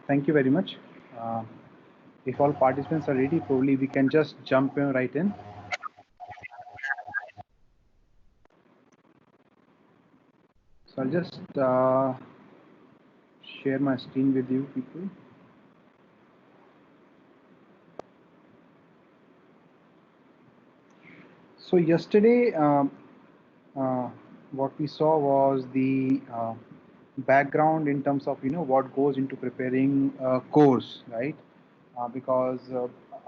Thank you very much. Uh, if all participants are ready, probably we can just jump right in. So I'll just share my screen with you people. So yesterday, uh, what we saw was the background in terms of what goes into preparing a course, right? Because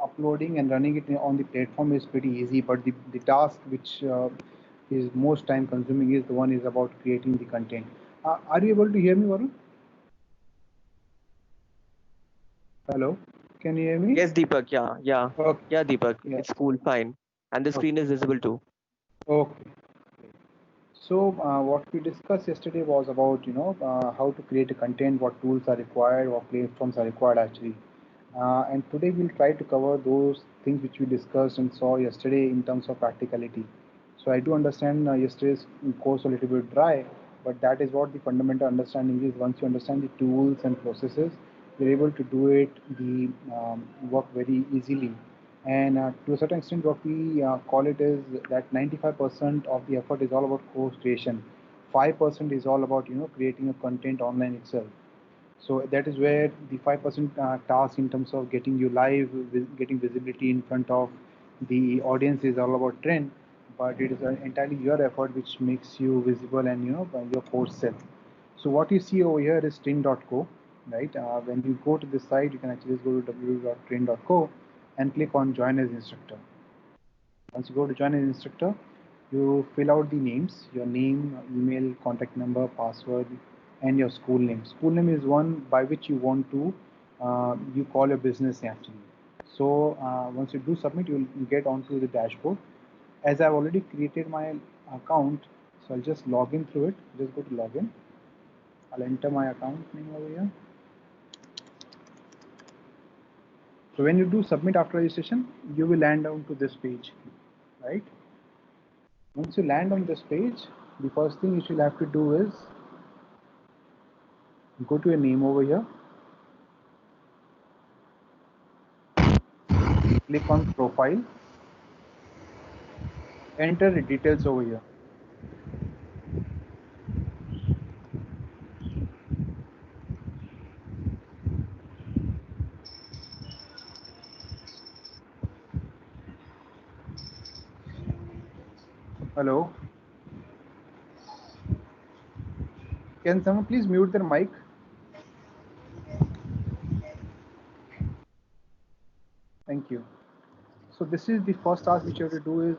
uploading and running it on the platform is pretty easy, but the task which is most time consuming is the one is about creating the content. Are you able to hear me, Varun? Hello, can you hear me? Yes, Deepak. Yeah, yeah, Okay. yeah, Deepak. Yeah. It's cool, fine. And the Okay. screen is visible too. Okay. So what we discussed yesterday was about how to create a content, what tools are required, what platforms are required actually. And today we'll try to cover those things which we discussed and saw yesterday in terms of practicality. So I do understand yesterday's course a little bit dry, but that is what the fundamental understanding is. Once you understand the tools and processes, you're able to do it the work very easily. And to a certain extent, what we call it is that 95% of the effort is all about course creation. 5% is all about creating a content online itself. So that is where the 5% task in terms of getting you live, getting visibility in front of the audience is all about trend, but it is entirely your effort which makes you visible and by your course self. So what you see over here is trend.co, right? When you go to this site, you can actually just go to www.trend.co and click on join as instructor. Once you go to join an instructor, you fill out the names, your name, email, contact number, password, and your school name. School name is one by which you want to you call your business actually. So once you do submit, you will get onto the dashboard. As I've already created my account, so I'll just log in through it. Just go to login. I'll enter my account name over here. So when you do submit after registration, you will land down to this page, right? Once you land on this page, the first thing you should have to do is go to your name over here, click on profile, enter the details over here. Hello, can someone please mute their mic? Thank you. So this is the first task which you have to do is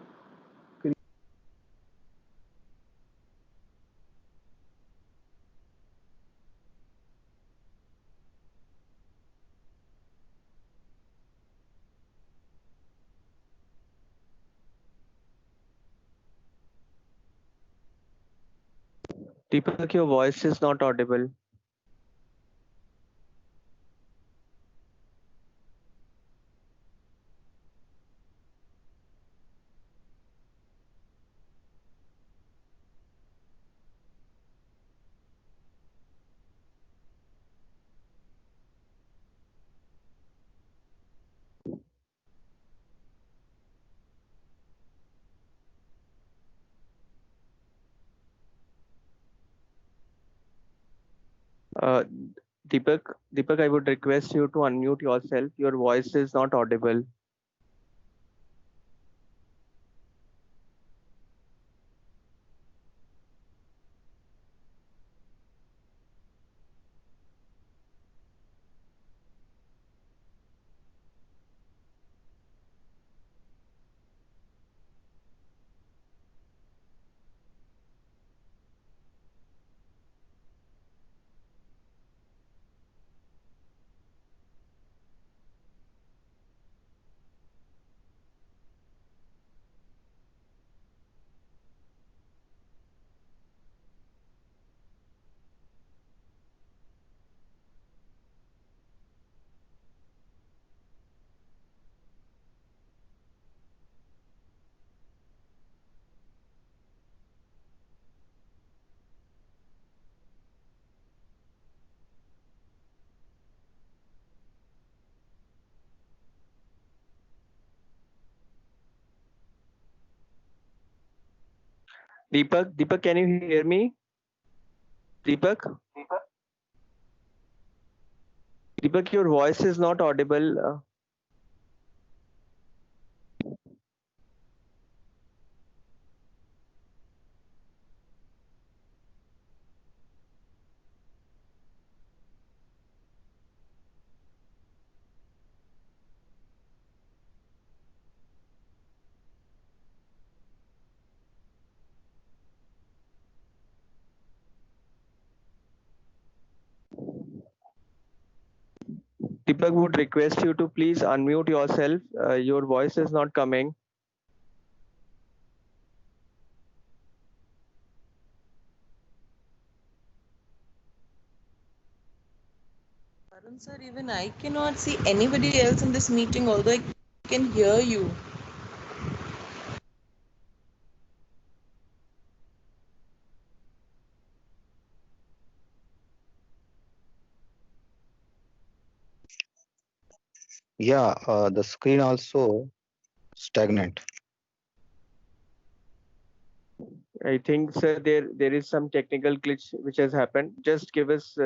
Deepak, your voice is not audible. Uh, Deepak, I would request you to unmute yourself. Your voice is not audible. Deepak, can you hear me? Deepak, Deepak, your voice is not audible. Deepak would request you to please unmute yourself. Your voice is not coming. Arun sir, even I cannot see anybody else in this meeting, although I can hear you. Yeah, the screen also stagnant. I think, sir, there is some technical glitch which has happened. Just give us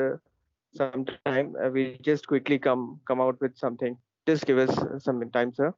some time. We'll just quickly come out with something. Just give us some time, sir.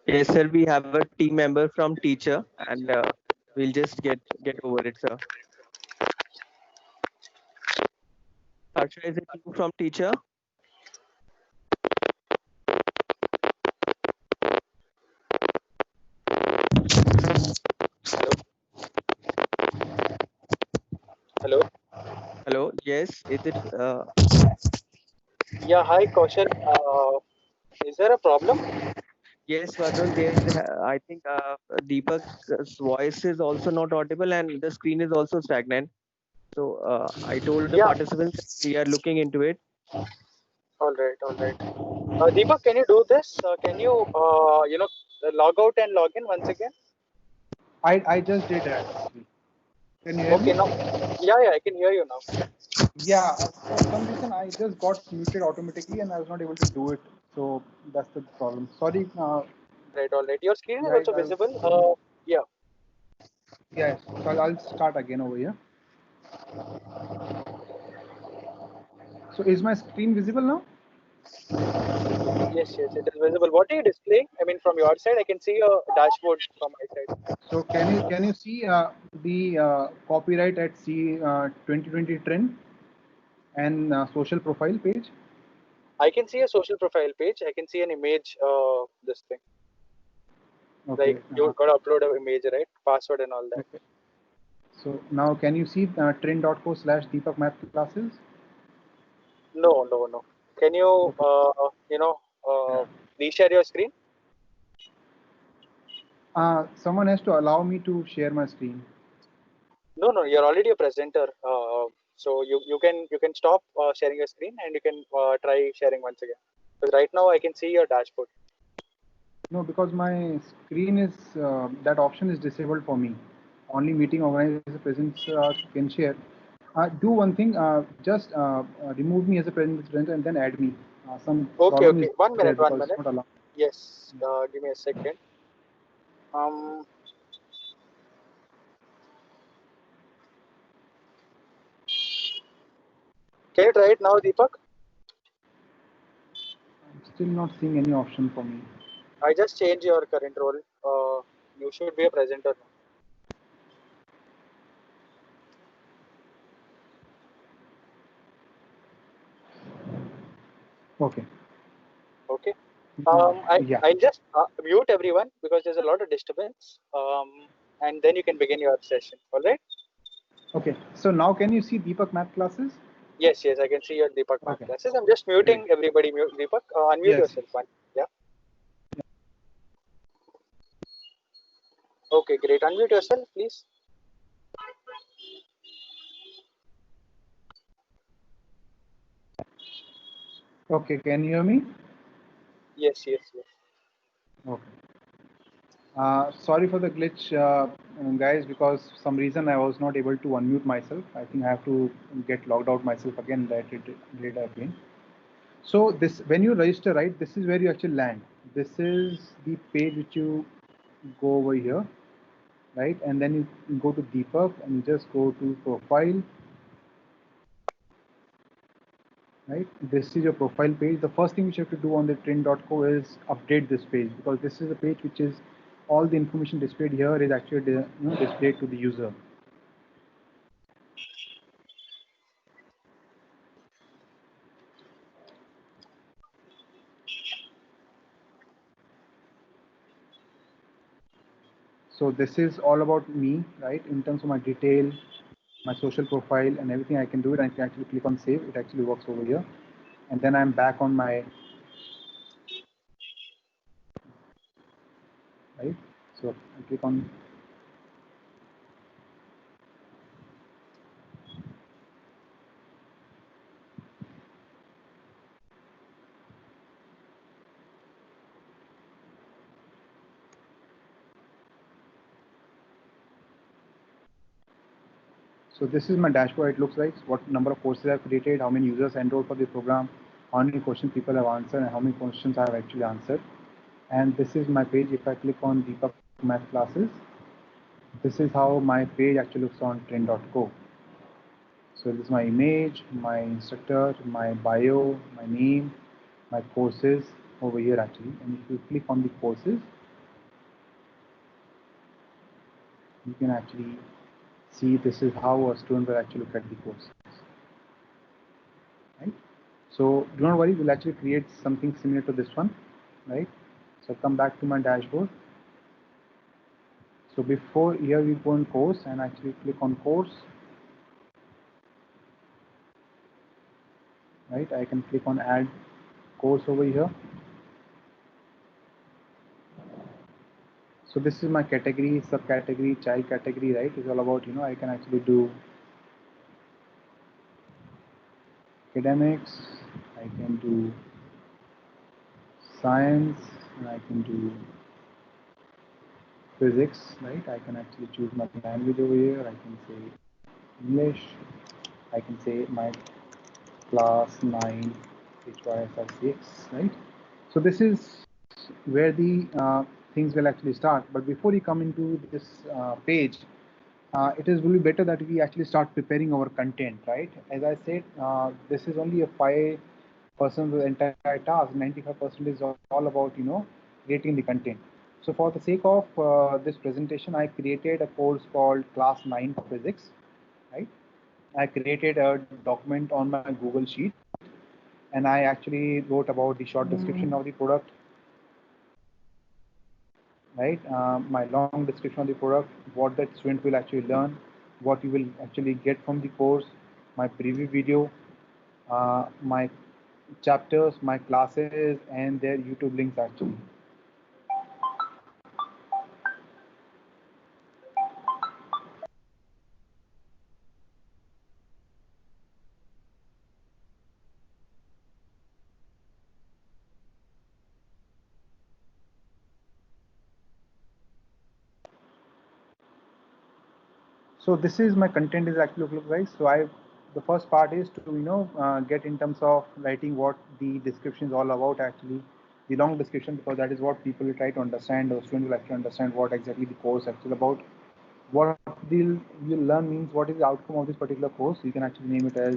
Yes, sir. We have a team member from teacher, and we'll just get over it, sir. Harsha, is it you from teacher? Hello. Hello. Yes. Is it? Yeah, hi Kaushal. Is there a problem? Yes, Varun. I think Deepak's voice is also not audible, and the screen is also stagnant. So I told the Yeah. participants that we are looking into it. All right. All right. Deepak, can you do this? Can you, log out and log in once again? I just did that actually. Can you hear Okay. me? Now. Yeah. I can hear you now. Yeah, for some reason I just got muted automatically and I was not able to do it. So that's the problem. Sorry. Right. All right. Your screen is Guys, also I'll, visible. Yeah. yeah, so I'll start again over here. So is my screen visible now? Yes. Yes. It is visible. What are you displaying? I mean, from your side, I can see a dashboard from my side. So can you see the copyright at C 2020 trend and social profile page? I can see a social profile page. I can see an image. This thing. Okay. Like you got to upload an image, right? Password and all that. Okay. So now can you see trend.co/Deepak Math Classes? No. No. No. Can you, Okay. reshare your screen? Someone has to allow me to share my screen. No, you're already a presenter. So you can stop sharing your screen and you can try sharing once again. Because right now I can see your dashboard. No, because my screen is that option is disabled for me. Only meeting organizer presence can share. Do one thing. Just remove me as a presenter and then add me. Some Okay, problem okay. is 1 minute, there one because it's minute. not allowed. Yes. Give me a second. Um. Can you try it now, Deepak? I'm still not seeing any option for me. I just changed your current role. You should be a presenter now. Okay. Okay. Yeah. I'll just mute everyone because there's a lot of disturbance. And then you can begin your session. All right? Okay. So now can you see Deepak math classes? Yes, yes, I can see your Deepak math Okay. classes. I'm just muting Great. everybody. Mute Deepak. Unmute Yes. yourself. One. Yeah. Okay, great. Unmute yourself, please. Okay. Can you hear me? Yes, yes, yes. Okay. Sorry for the glitch, guys, because some reason I was not able to unmute myself. I think I have to get logged out myself again. That it did again. So this, when you register, right, this is where you actually land. This is the page which you go over here, right, and then you go to Deepak and you just go to profile, right. This is your profile page. The first thing which you have to do on the trend.co is update this page, because this is a page which is all the information displayed here is actually displayed to the user. So this is all about me, right? In terms of my detail, my social profile and everything, I can do it. I can actually click on save. It actually works over here. And then I'm back on my, right? So I click on, so this is my dashboard. It looks like what number of courses I've created, how many users enrolled for the program, how many questions people have answered, and how many questions I have actually answered. And this is my page. If I click on Deepak Math Classes, this is how my page actually looks on trend.co. So this is my image, my instructor, my bio, my name, my courses over here actually. And if you click on the courses, you can actually see this is how a student will actually look at the course. Right? So do not worry, we'll actually create something similar to this one, right? So come back to my dashboard. So before here we go on course and actually click on course, right? I can click on add course over here. So this is my category, subcategory, child category, right? It's all about, I can actually do academics, I can do science, and I can do physics, right? I can actually choose my language over here. I can say English. I can say my class 9 HYSR6, right? So this is where the things will actually start. But before you come into this page, it is really better that we actually start preparing our content, right? As I said, this is only a 5% of the entire task. 95% is all about, creating the content. So for the sake of this presentation, I created a course called Class 9 Physics, right? I created a document on my Google Sheet, and I actually wrote about the short description of the product, right? My long description of the product, what that student will actually learn, what you will actually get from the course, my preview video, my chapters, my classes, and their YouTube links actually. So this is my content is actually look like. So the first part is to get in terms of writing what the description is all about actually, the long description, because that is what people will try to understand, or students will actually understand what exactly the course actually about. What you'll learn means what is the outcome of this particular course. You can actually name it as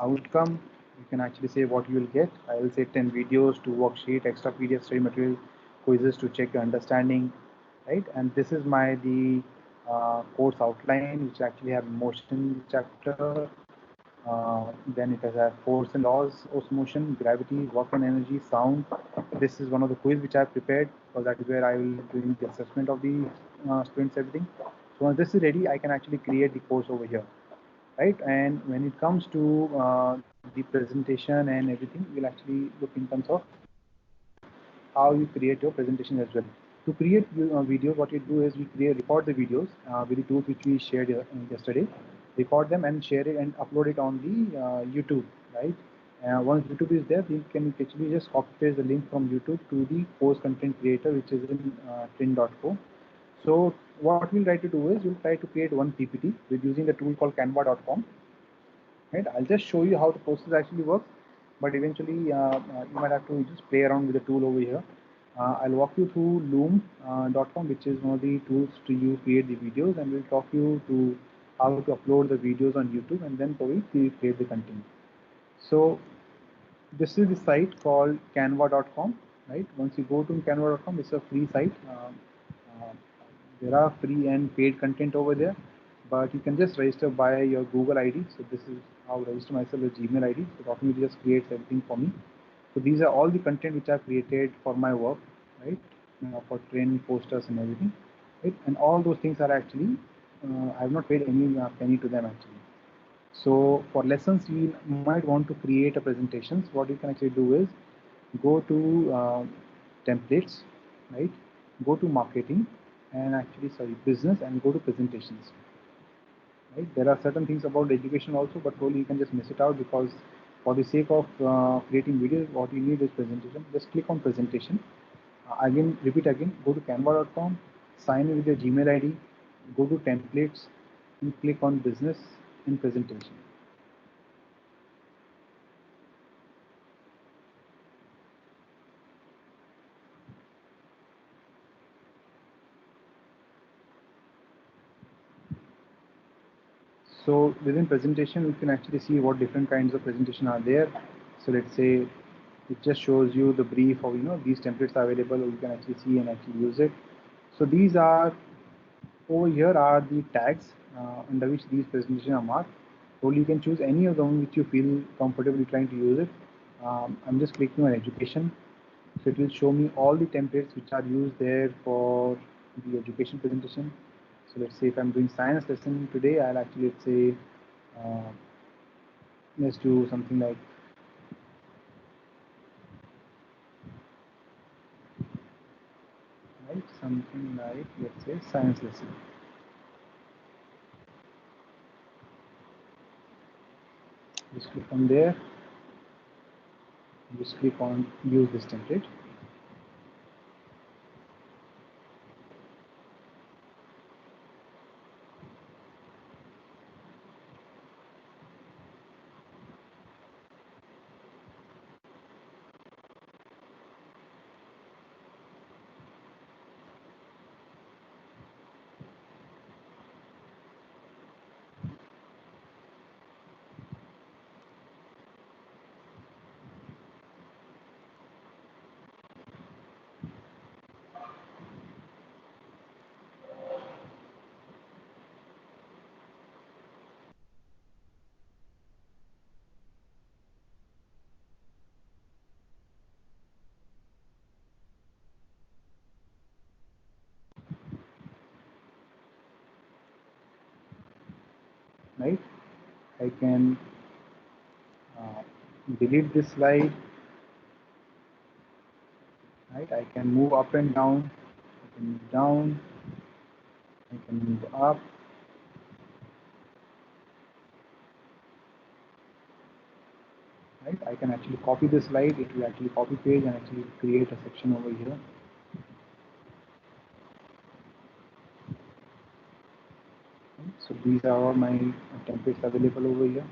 outcome. You can actually say what you will get. I will say 10 videos, 2 worksheet, extra PDF study material, quizzes to check your understanding, right? And this is the course outline, which actually have motion chapter, Then it has force and laws of motion, gravity, work and energy, sound. This is one of the quiz which I have prepared, because that is where I will be doing the assessment of the students, everything. So once this is ready, I can actually create the course over here, right? And when it comes to the presentation and everything, we'll actually look in terms of how you create your presentation as well. To create videos, what we do is we record the videos with the tools which we shared yesterday, record them and share it and upload it on the YouTube, right? Once YouTube is there, we can actually just copy paste the link from YouTube to the course content creator, which is in trin.co. So what we'll try to do is we'll try to create one PPT with using the tool called canva.com. Right? I'll just show you how the process actually works, but eventually you might have to just play around with the tool over here. I'll walk you through loom.com, which is one of the tools to you create the videos, and we'll talk you to how to upload the videos on YouTube, and then probably create the content. So this is the site called canva.com, right? Once you go to canva.com, it's a free site. Uh, there are free and paid content over there, but you can just register by your Google ID. So this is how I register myself with Gmail ID. So it automatically just creates everything for me. So these are all the content which I've created for my work, right? For training posters and everything, right? And all those things are actually, I have not paid any penny to them actually. So for lessons, you might want to create a presentation. So what you can actually do is go to templates, right? Go to marketing and actually, sorry, business, and go to presentations. Right? There are certain things about education also, but probably you can just miss it out, because for the sake of creating videos, what you need is presentation. Just click on presentation. Again, repeat again, go to canva.com, sign in with your Gmail ID, go to templates, and click on business and presentation. So within presentation, you can actually see what different kinds of presentation are there. So let's say it just shows you the brief of, these templates are available, or you can actually see and actually use it. So these are, over here are the tags under which these presentations are marked. So you can choose any of them which you feel comfortable trying to use it. I'm just clicking on education. So it will show me all the templates which are used there for the education presentation. So let's say if I'm doing science lesson today, I'll actually, let's say, uh, let's do something like, let's say, science lesson. Just click on there. Just click on use this template. Right? I can delete this slide. Right? I can move up and down. I can move down. I can move up. Right? I can actually copy this slide. It will actually copy page and actually create a section over here. Right? So these are all my templates available over here.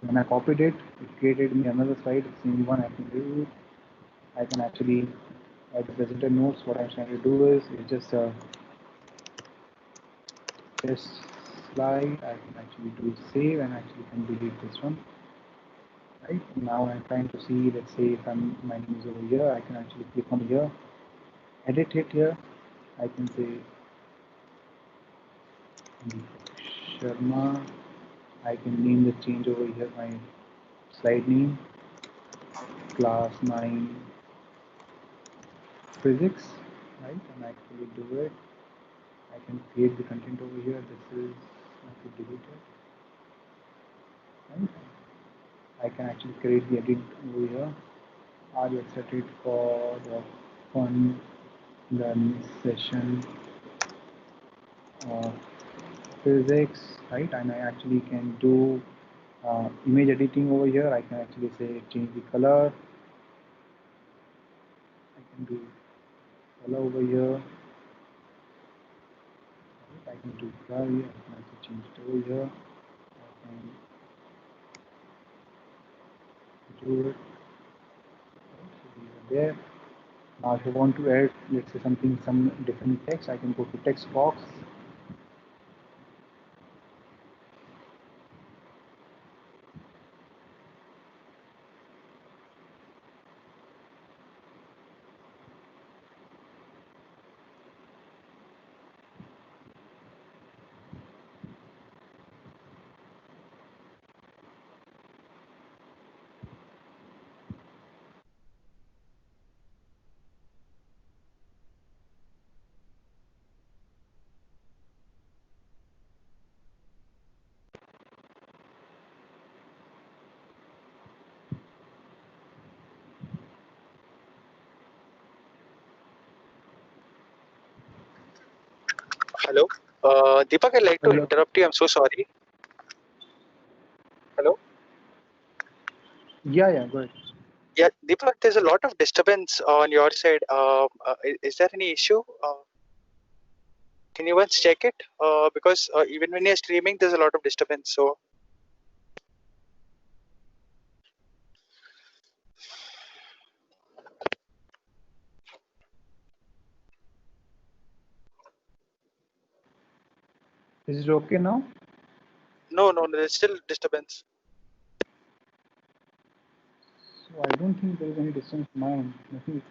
When I copied it, it created me another slide. It's the same one I can do. I can actually add the presenter notes. What I'm trying to do is it's just a test slide. I can actually do save and actually can delete this one. Right now I'm trying to see, let's say if my name is over here, I can actually click on here, edit it here. I can say Sharma. I can name the change over here, my slide name, class 9 physics, right? And actually do it. I can create the content over here. This is, I could delete it, right? I can actually create the edit over here. Are you excited for the fun learning session of physics, right? And I actually can do image editing over here. I can actually say change the color. I can do color over here. I can do color here. I can also change it over here. I can do it. So these are there. Now if I want to add, let's say something, some different text, I can go to text box. Hello. Deepak, I'd like to Hello. interrupt you. I'm so sorry. Hello. Yeah, go ahead. Yeah, Deepak, there's a lot of disturbance on your side. Is there any issue? Can you once check it? Because even when you're streaming, there's a lot of disturbance. So Is it okay now? no, there's still disturbance. So I don't think there is any distance now. Nothing.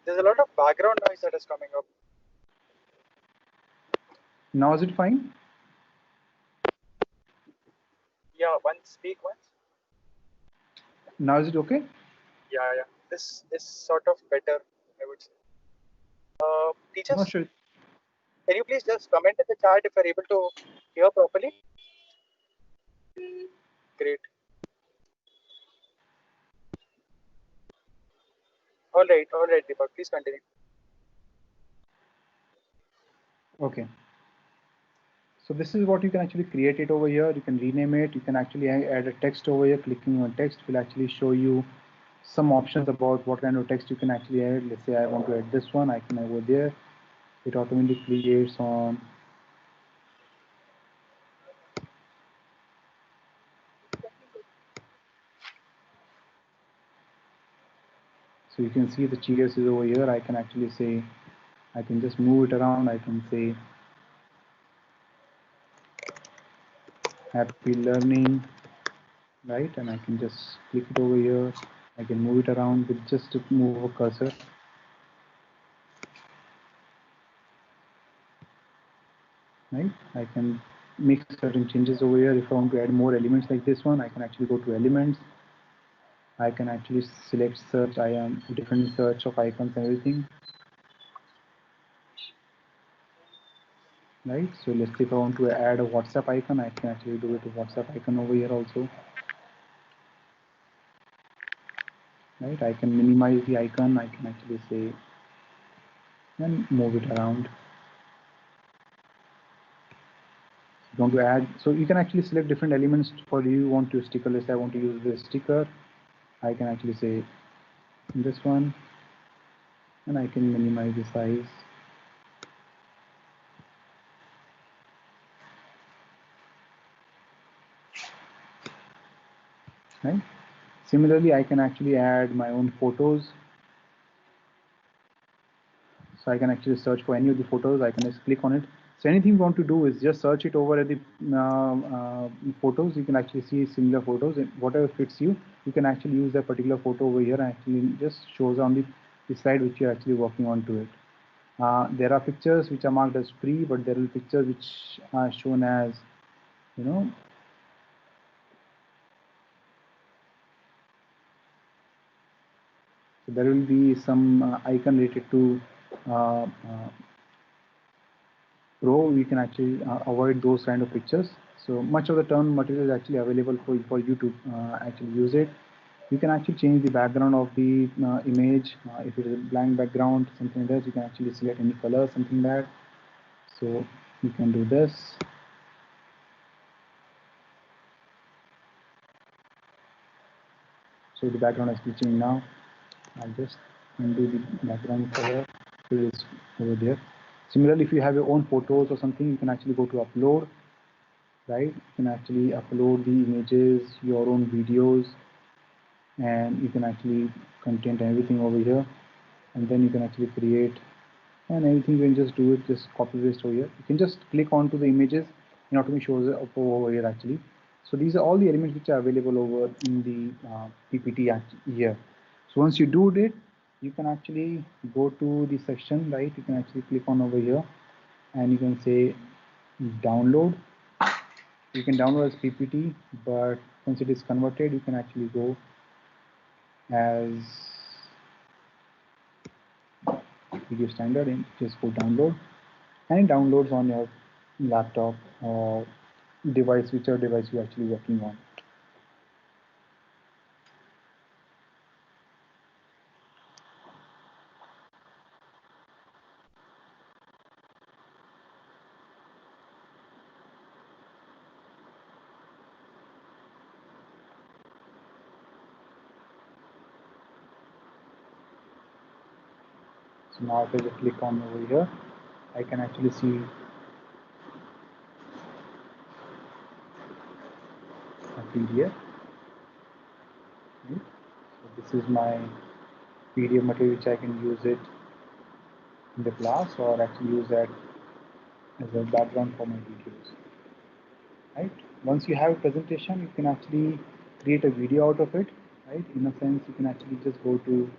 There's a lot of background noise that is coming up. Now is it fine? Yeah, once speak once. Now is it okay? Yeah. This is sort of better, I would say. I'm Teachers, not sure. can you please just comment in the chat if you're able to hear properly? Great. All right, Deepak, please continue. Okay. So this is what you can actually create it over here. You can rename it. You can actually add a text over here. Clicking on text will actually show you some options about what kind of text you can actually add. Let's say I want to add this one. I can over there. It automatically creates on. So you can see the cheers is over here. I can actually say, I can just move it around. I can say happy learning, right? And I can just click it over here. I can move it around with just to move a cursor. Right? I can make certain changes over here. If I want to add more elements like this one, I can actually go to elements. I can actually select search. I am different search of icons and everything. Right? So let's say if I want to add a WhatsApp icon, I can actually do it a WhatsApp icon over here also. Right? I can minimize the icon. I can actually say and move it around. If you want to add, so you can actually select different elements for you want to sticker. Let's say I want to use this sticker. I can actually say this one, and I can minimize the size. Right? Similarly, I can actually add my own photos. So I can actually search for any of the photos. I can just click on it. So anything you want to do is just search it over at the photos. You can actually see similar photos. And whatever fits you, you can actually use that particular photo over here and actually just shows on the slide which you're actually working on to it. There are pictures which are marked as free, but there are pictures which are shown as, you know, so there will be some icon related to Pro. We can actually avoid those kind of pictures. So much of the term material is actually available for you to actually use it. You can actually change the background of the image. If it is a blank background, something like that, you can actually select any color, something like that. So you can do this. So the background is changing now. I'll just undo the background color. So it's over there. Similarly, if you have your own photos or something, you can actually go to upload, right? You can actually upload the images, your own videos, and you can actually content everything over here. And then you can actually create and anything. You can just do it, just copy paste over here. You can just click onto the images and automatically shows up over here actually. So these are all the elements which are available over in the PPT here. So once you do it, you can actually go to the section, right? You can actually click on over here and you can say download. You can download as PPT, but once it is converted, you can actually go as video standard and just go download, and it downloads on your laptop or device, whichever device you're actually working on. So now if I just click on over here, I can actually see a PDF. Right? So this is my PDF material which I can use it in the class or actually use that as a background for my videos. Right? Once you have a presentation, you can actually create a video out of it. Right? In a sense, you can actually just go to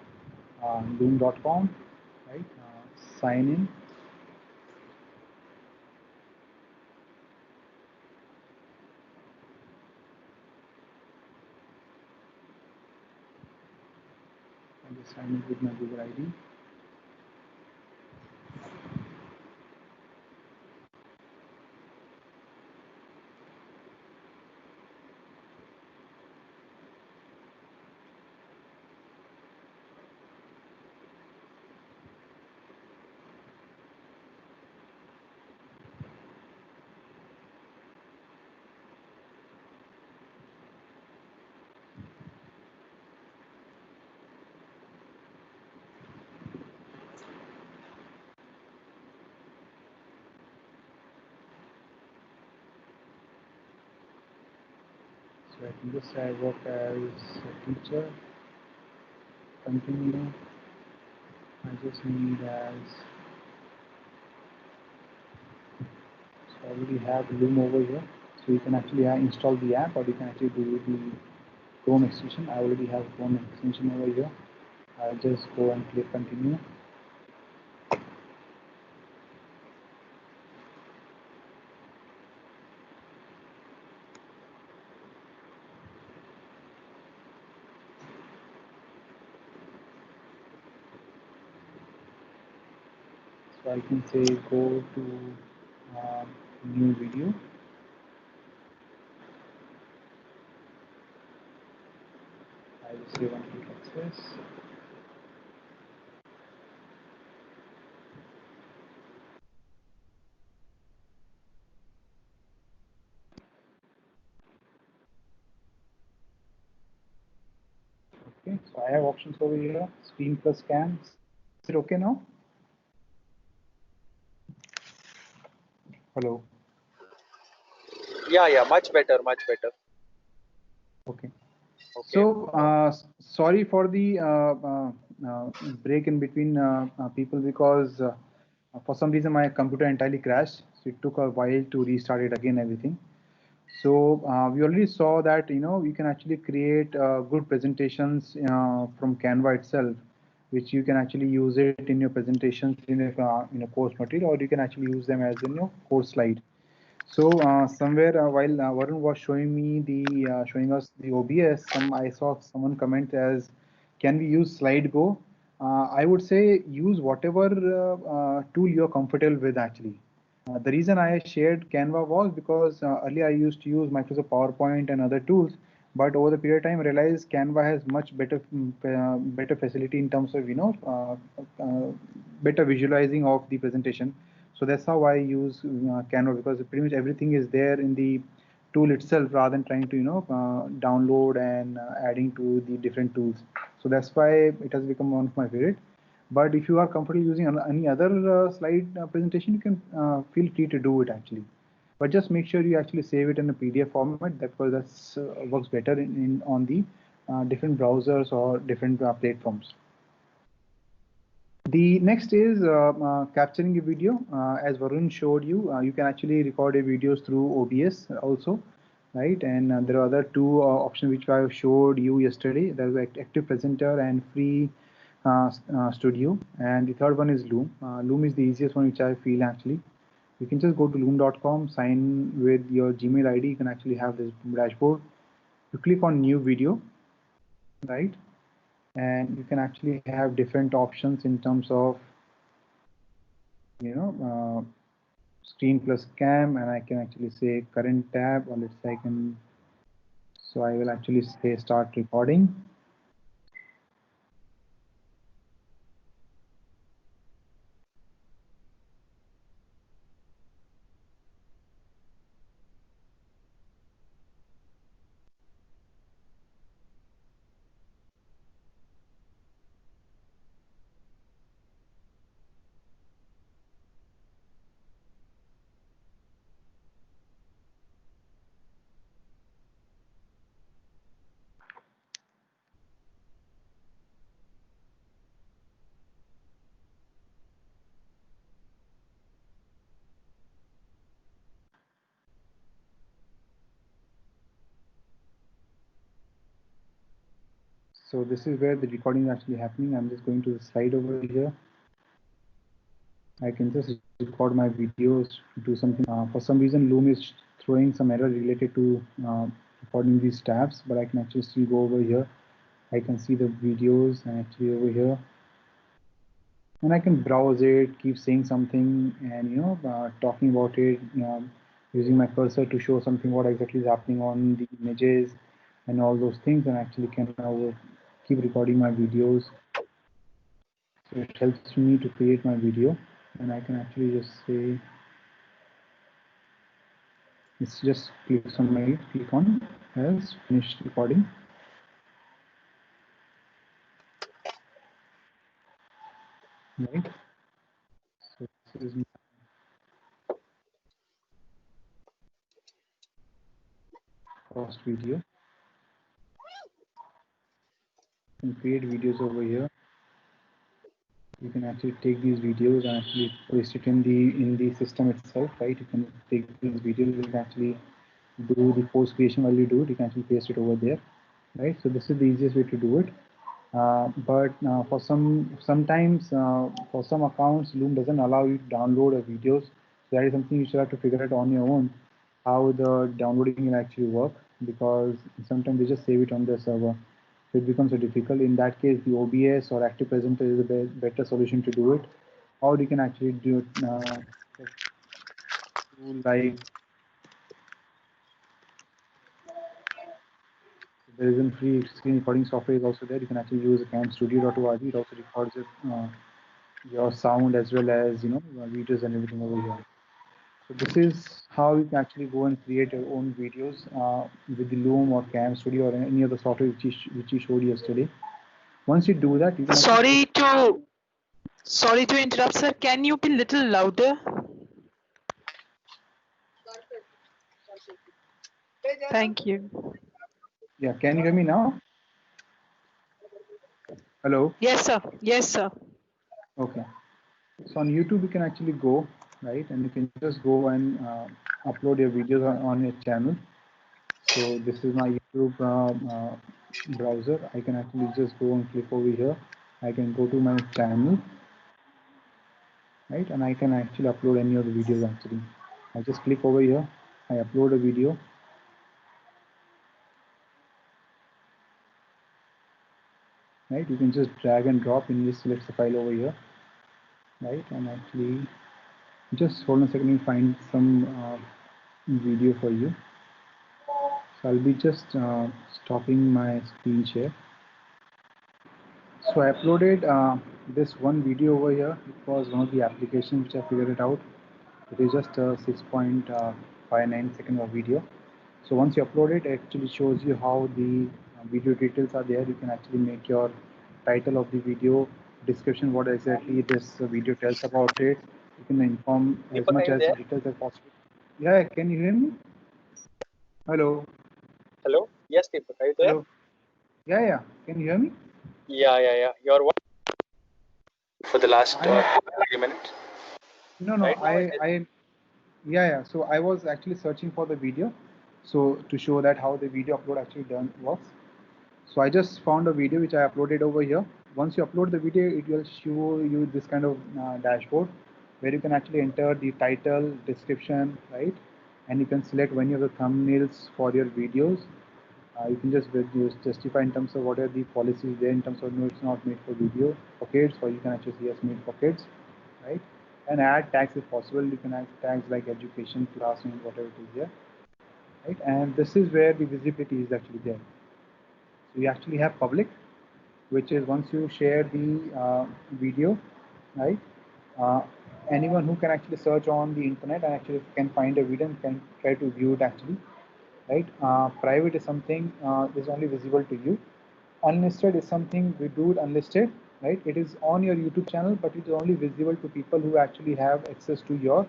loom.com, right? Sign in. I just sign in with my Google ID. So I can just say I work as a teacher. Continue. I just need as, so I already have Loom over here. So you can actually install the app, or you can actually do the Chrome extension. I already have Chrome extension over here. I'll just go and click continue. So I can say go to new video. I will say one click access. Okay, so I have options over here, screen plus scan. Is it okay now? Hello. Yeah, much better, much better. Okay. Okay. So sorry for the break in between people, because for some reason my computer entirely crashed. So it took a while to restart it again, everything. So we already saw that, you know, we can actually create good presentations from Canva itself. which you can actually use it in your presentations in a course material, or you can actually use them as in your course slide. So somewhere while Varun was showing me showing us the OBS, I saw someone comment as, can we use SlideGo? I would say use whatever tool you're comfortable with actually. The reason I shared Canva was because earlier I used to use Microsoft PowerPoint and other tools, but over the period of time I realized Canva has much better facility in terms of better visualizing of the presentation. So that's how I use Canva, because pretty much everything is there in the tool itself rather than trying to download and adding to the different tools. So that's why it has become one of my favorite. But if you are comfortable using any other slide presentation, you can feel free to do it actually. But just make sure you actually save it in a PDF format, because that works better on the different browsers or different platforms. The next is capturing a video. As Varun showed you, you can actually record your videos through OBS also, right? And there are other two options which I showed you yesterday. There's Active Presenter and Free Studio, and the third one is Loom. Loom is the easiest one, which I feel actually. You can just go to loom.com, sign with your Gmail ID. You can actually have this dashboard. You click on New Video, right? And you can actually have different options in terms of screen plus cam, and I can actually say current tab, or let's say I will actually say start recording. So this is where the recording is actually happening. I'm just going to the slide over here. I can just record my videos, do something. For some reason, Loom is throwing some error related to recording these tabs, but I can actually still go over here. I can see the videos and actually over here. And I can browse it, keep saying something, and talking about it, using my cursor to show something what exactly is happening on the images and all those things, and actually can now keep recording my videos. So it helps me to create my video, and I can actually just say, it's just click on as finished recording. Right. So this is my first video. You can create videos over here. You can actually take these videos and actually paste it in the system itself, right? You can take these videos and actually do the post creation while you do it. You can actually paste it over there, right? So this is the easiest way to do it. But for sometimes for some accounts, Loom doesn't allow you to download videos. So that is something you should have to figure out on your own, how the downloading will actually work, because sometimes they just save it on their server. So it becomes so difficult. In that case, the OBS or Active Presenter is a better solution to do it. Or you can actually do it through like, there is a free screen recording software is also there. You can actually use camstudio.org. It also records it, your sound as well as videos and everything over here. So this is how you can actually go and create your own videos with the Loom or Cam Studio or any other software which you showed yesterday. Once you do that, you can Sorry to interrupt, sir. Can you be a little louder? Thank you. Yeah, can you hear me now? Hello? Yes, sir. Yes, sir. Okay. So on YouTube, you can actually go, right? And you can just go and upload your videos on your channel. So this is my YouTube browser. I can actually just go and click over here. I can go to my channel, right? And I can actually upload any of the videos actually. I just click over here, I upload a video. Right, you can just drag and drop and just select the file over here, right? And actually, just hold on a second, and find some video for you. So I'll be just stopping my screen share. So I uploaded this one video over here. It was one of the applications which I figured it out. It is just a 6.59 second of video. So once you upload it, it actually shows you how the video details are there. You can actually make your title of the video, description, what exactly this video tells about it. You can inform as Deepak, much are you as there? details as possible. Yeah, can you hear me? Hello. Hello? Yes, Deepak, are you there? Hello. Yeah. Can you hear me? Yeah. Your what? For the last 30 minutes. No. Right now, it is. Yeah. So I was actually searching for the video, so to show that how the video upload actually works. So I just found a video which I uploaded over here. Once you upload the video, it will show you this kind of dashboard where you can actually enter the title, description, right? And you can select any of the thumbnails for your videos. You can just justify in terms of what are the policies there in terms of no, it's not made for video for kids, or you can actually see it's made for kids, right? And add tags if possible. You can add tags like education, classroom, whatever it is here, right? And this is where the visibility is actually there. So you actually have public, which is once you share the video, right? Uh, Anyone who can actually search on the internet and actually can find a video and can try to view it actually, right? Private is something is only visible to you. Unlisted is something we do it unlisted, right? It is on your YouTube channel, but it is only visible to people who actually have access to your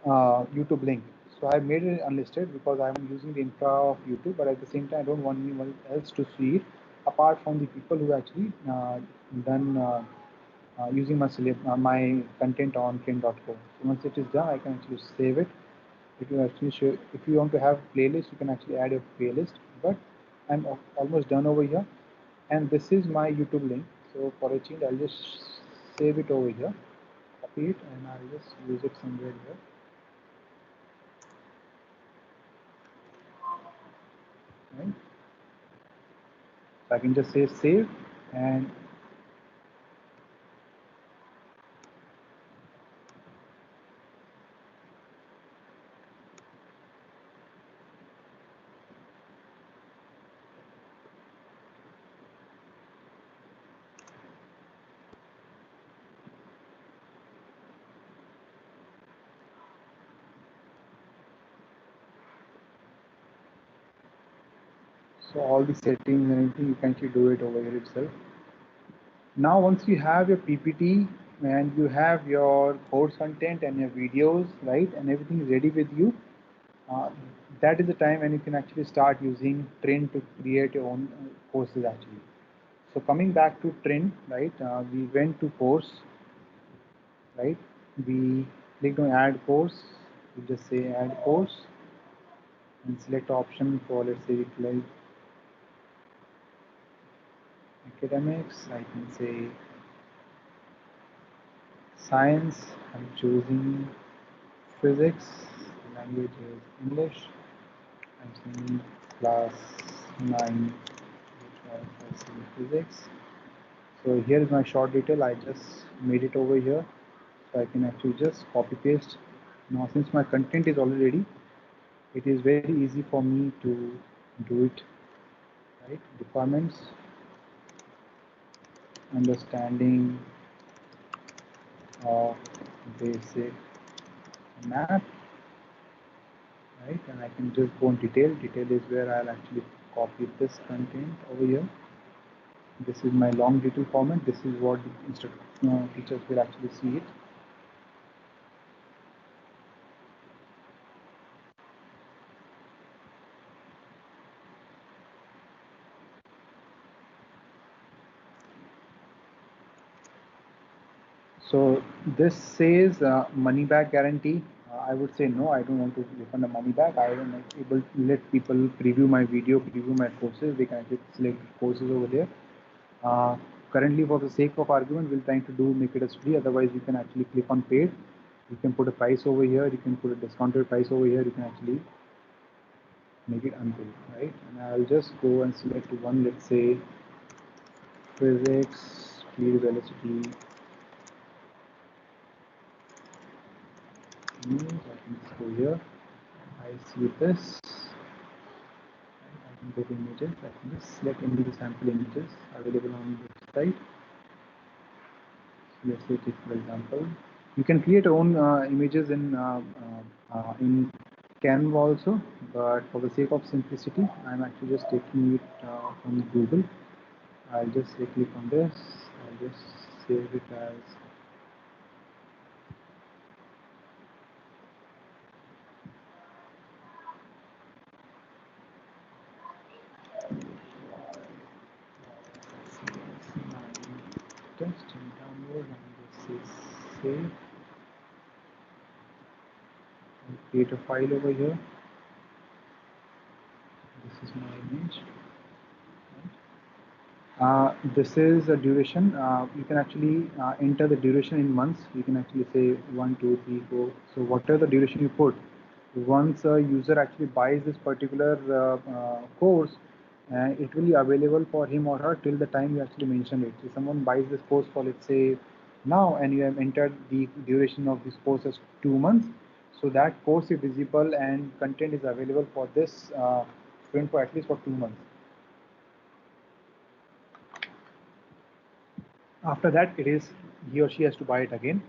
YouTube link. So I made it unlisted because I'm using the infra of YouTube, but at the same time, I don't want anyone else to see it apart from the people who actually done using my content on train.co. So once it is done, I can actually save it. If you actually show, if you want to have playlist, you can actually add a playlist. But I'm almost done over here, and this is my YouTube link. So for a change, I'll just save it over here, copy it, and I'll just use it somewhere here. Right? So I can just say save, and so all the settings and everything, you can actually do it over here itself. Now, once you have your PPT and you have your course content and your videos, right, and everything is ready with you, uh, that is the time when you can actually start using Trin to create your own courses actually. So coming back to Trin, right, we went to course, right, we clicked on add course, we just say add course and select option for, let's say, like academics. I can say science. I'm choosing physics. Language is English. I'm saying class 9, which was physics. So here is my short detail. I just made it over here. So I can actually just copy paste. Now since my content is already ready, it is very easy for me to do it, right? Requirements, understanding of basic math, right? And I can just go on detail. Detail is where I'll actually copy this content over here. This is my long detail format. This is what the teachers will actually see it. So this says money back guarantee. I would say no, I don't want to refund the money back. I am able to let people preview my video, preview my courses. They can actually select courses over there. currently for the sake of argument, we're trying to make it as free. Otherwise, you can actually click on paid. You can put a price over here. You can put a discounted price over here. You can actually make it unpaid, right? And I'll just go and select one, let's say physics, speed, velocity, news. I can just go here. I see this. I can go to images. I can just select any of the sample images available on the website. So let's say, take for example, you can create your own images in Canva also, but for the sake of simplicity, I'm actually just taking it from Google. I'll just say click on this. I'll just save it as text and download, and just say save. I'll create a file over here. This is my image. This is a duration. You can actually enter the duration in months. You can actually say 1, 2, 3, 4. So whatever the duration you put, once a user actually buys this particular course, it will be available for him or her till the time you actually mention it. So someone buys this course for, let's say, now, and you have entered the duration of this course as 2 months. So that course is visible and content is available for this student for at least for 2 months. After that, it is he or she has to buy it again.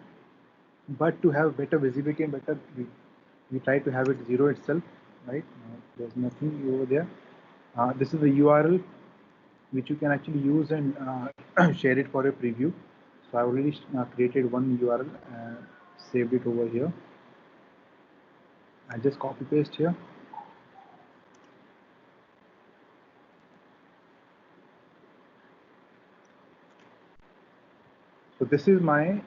But to have better visibility and better, we try to have it zero itself, right? There's nothing over there. This is the URL which you can actually use and share it for a preview. So I already created one URL and saved it over here. I just copy paste here. So this is my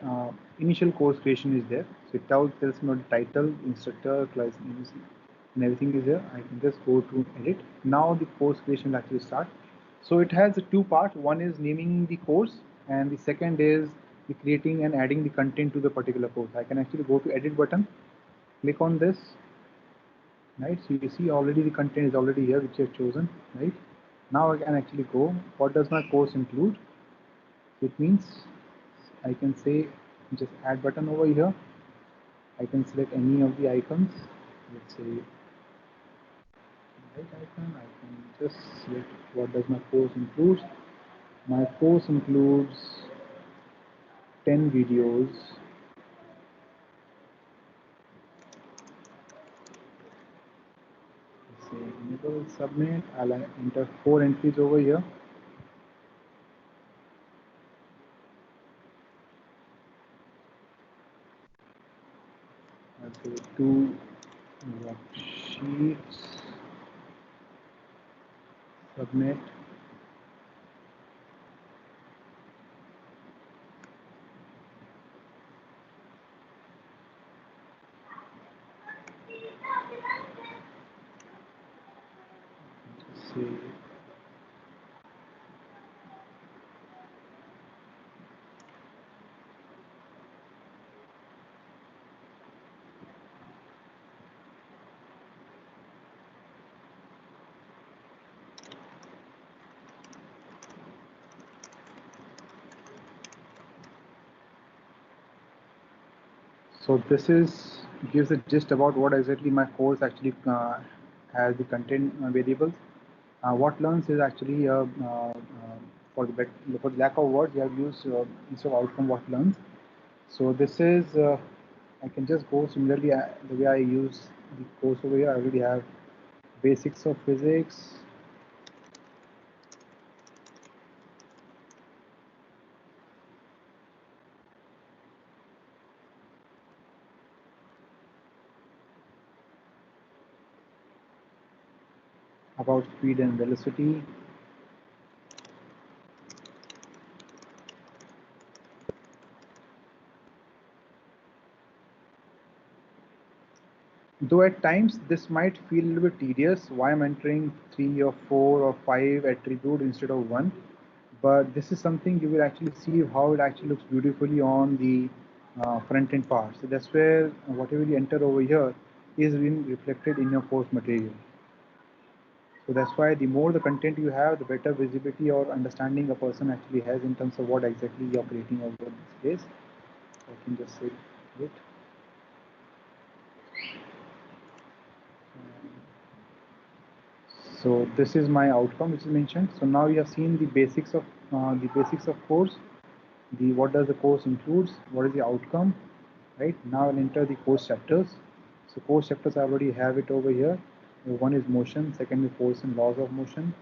initial course creation is there. So it tells me the title, instructor, class name, and everything is there. I can just go to edit. Now the course creation will actually start. So it has two parts. One is naming the course, and the second is the creating and adding the content to the particular course. I can actually go to edit button, click on this, right? So you see already the content is already here, which you have chosen, right? Now I can actually go, what does my course include? It means I can say just add button over here. I can select any of the icons. Let's say right icon. I can just select what does my course include. My course includes 10 videos. Let's say enable submit. I'll enter 4 entries over here. I'll say 2 worksheets. Submit. Just say so this gives a gist about what exactly my course actually has the content variables. What learns is actually for the lack of words, you have used instead of outcome what learns. So this is I can just go similarly the way I use the course over here. I already have basics of physics. About speed and velocity. Though at times this might feel a little bit tedious, why I'm entering 3 or 4 or 5 attribute instead of 1. but this is something you will actually see how it actually looks beautifully on the front end part. So that's where whatever you enter over here is being reflected in your course material. So that's why the more the content you have, the better visibility or understanding a person actually has in terms of what exactly you're creating over this place. I can just say it. So this is my outcome which is mentioned. So now you have seen the basics of course. The what does the course includes? What is the outcome? Right now I'll enter the course chapters. So course chapters I already have it over here. One is motion, second is force and laws of motion.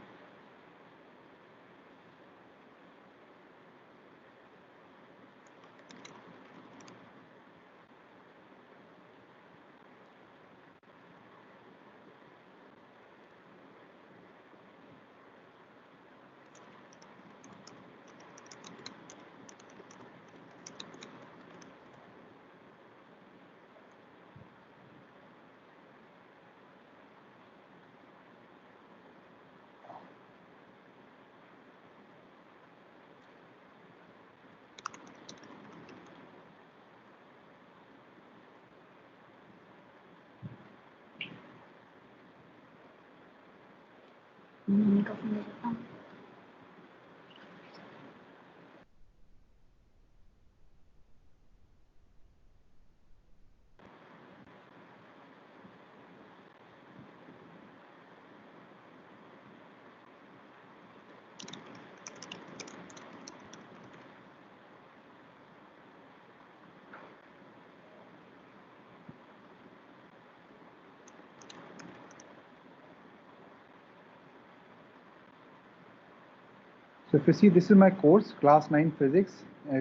So if you see, this is my course, class 9 physics.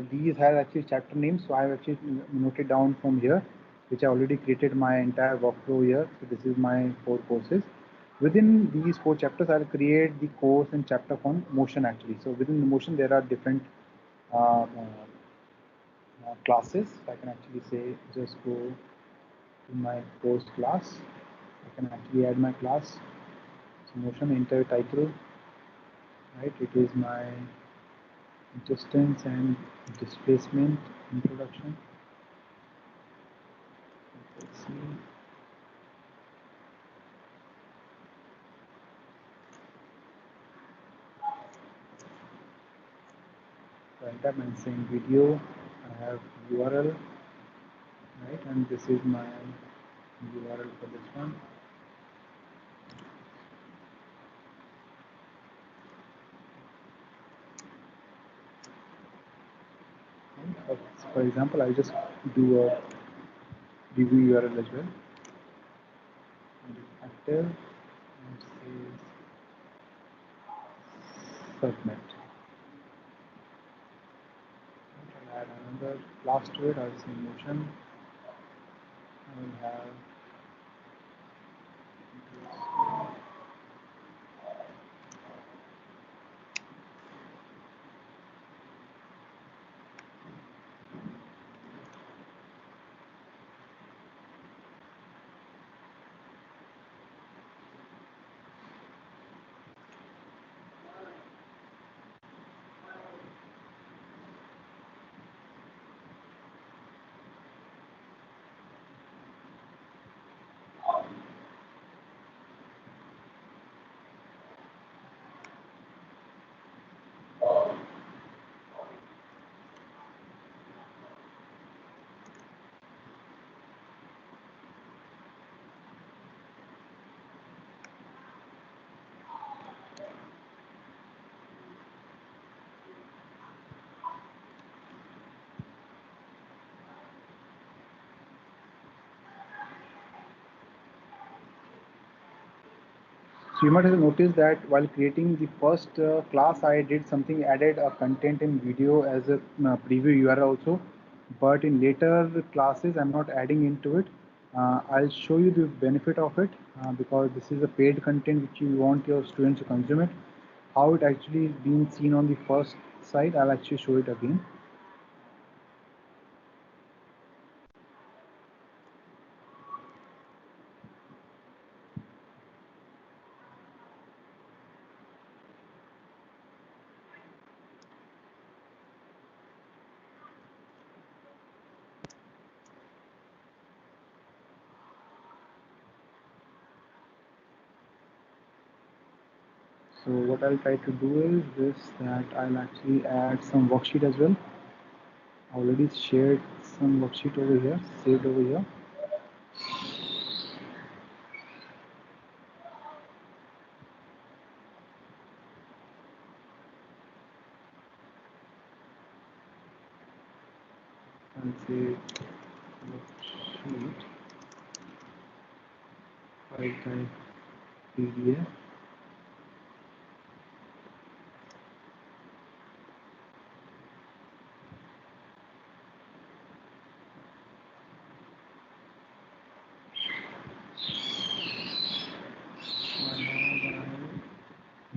These have actually chapter names, so I have actually noted down from here, which I already created my entire workflow here. So this is my 4 courses. Within these 4 chapters, I'll create the course and chapter on motion actually. So within the motion, there are different classes. I can actually say, just go to my course class. I can actually add my class. So motion, enter title, right? It is my distance and displacement introduction. Let's see. Right, I'm saying video. I have URL, right, and this is my URL for this one. And for example, I'll just do a review URL as well. And it's active and says submit. I'll add another class to it. I'll say motion. I will have So you might have noticed that while creating the first class, I did something, added a content in video as a preview URL also. But in later classes, I'm not adding into it. I'll show you the benefit of it because this is a paid content which you want your students to consume it. How it actually is being seen on the first side, I'll actually show it again. So what I'll try to do is this, that I'll actually add some worksheet as well. I already shared some worksheet over here, saved over here. I'll say worksheet, file type PDF.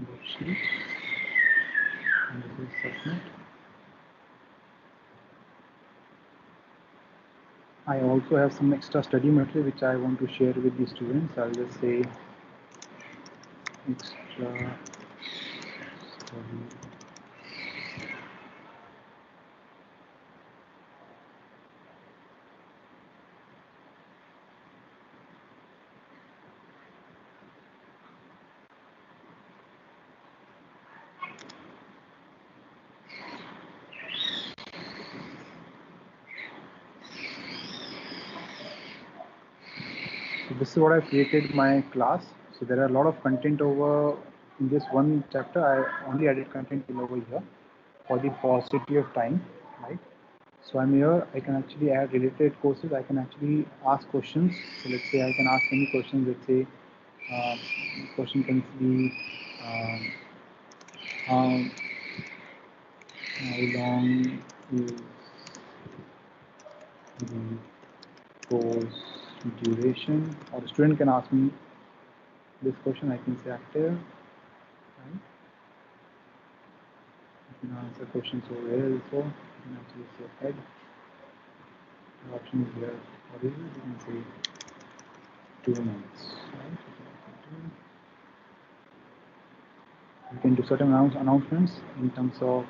Worksheet, and this is submit. I also have some extra study material which I want to share with the students. I'll just say extra study. So this is what I've created my class. So there are a lot of content over in this one chapter. I only added content till over here for the paucity of time, right? So I'm here, I can actually add related courses. I can actually ask questions. So let's say I can ask any questions. Let's say question can be how long is the course duration? Or the student can ask me this question. I can say active. Right? You can answer questions over here also. You can actually say head. The option is here. What is it? You can say 2 minutes. Right? You can do certain announcements in terms of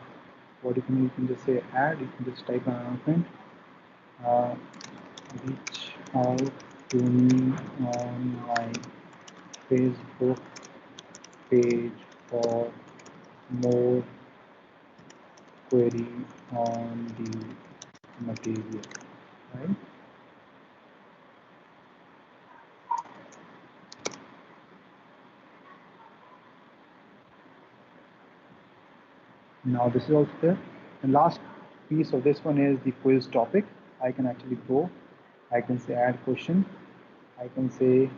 what you can just say add. You can just type an announcement. Reach out to me on my Facebook page for more query on the material, right? Now this is also there. The last piece of this one is the quiz topic. I can actually go, I can say add question, I can say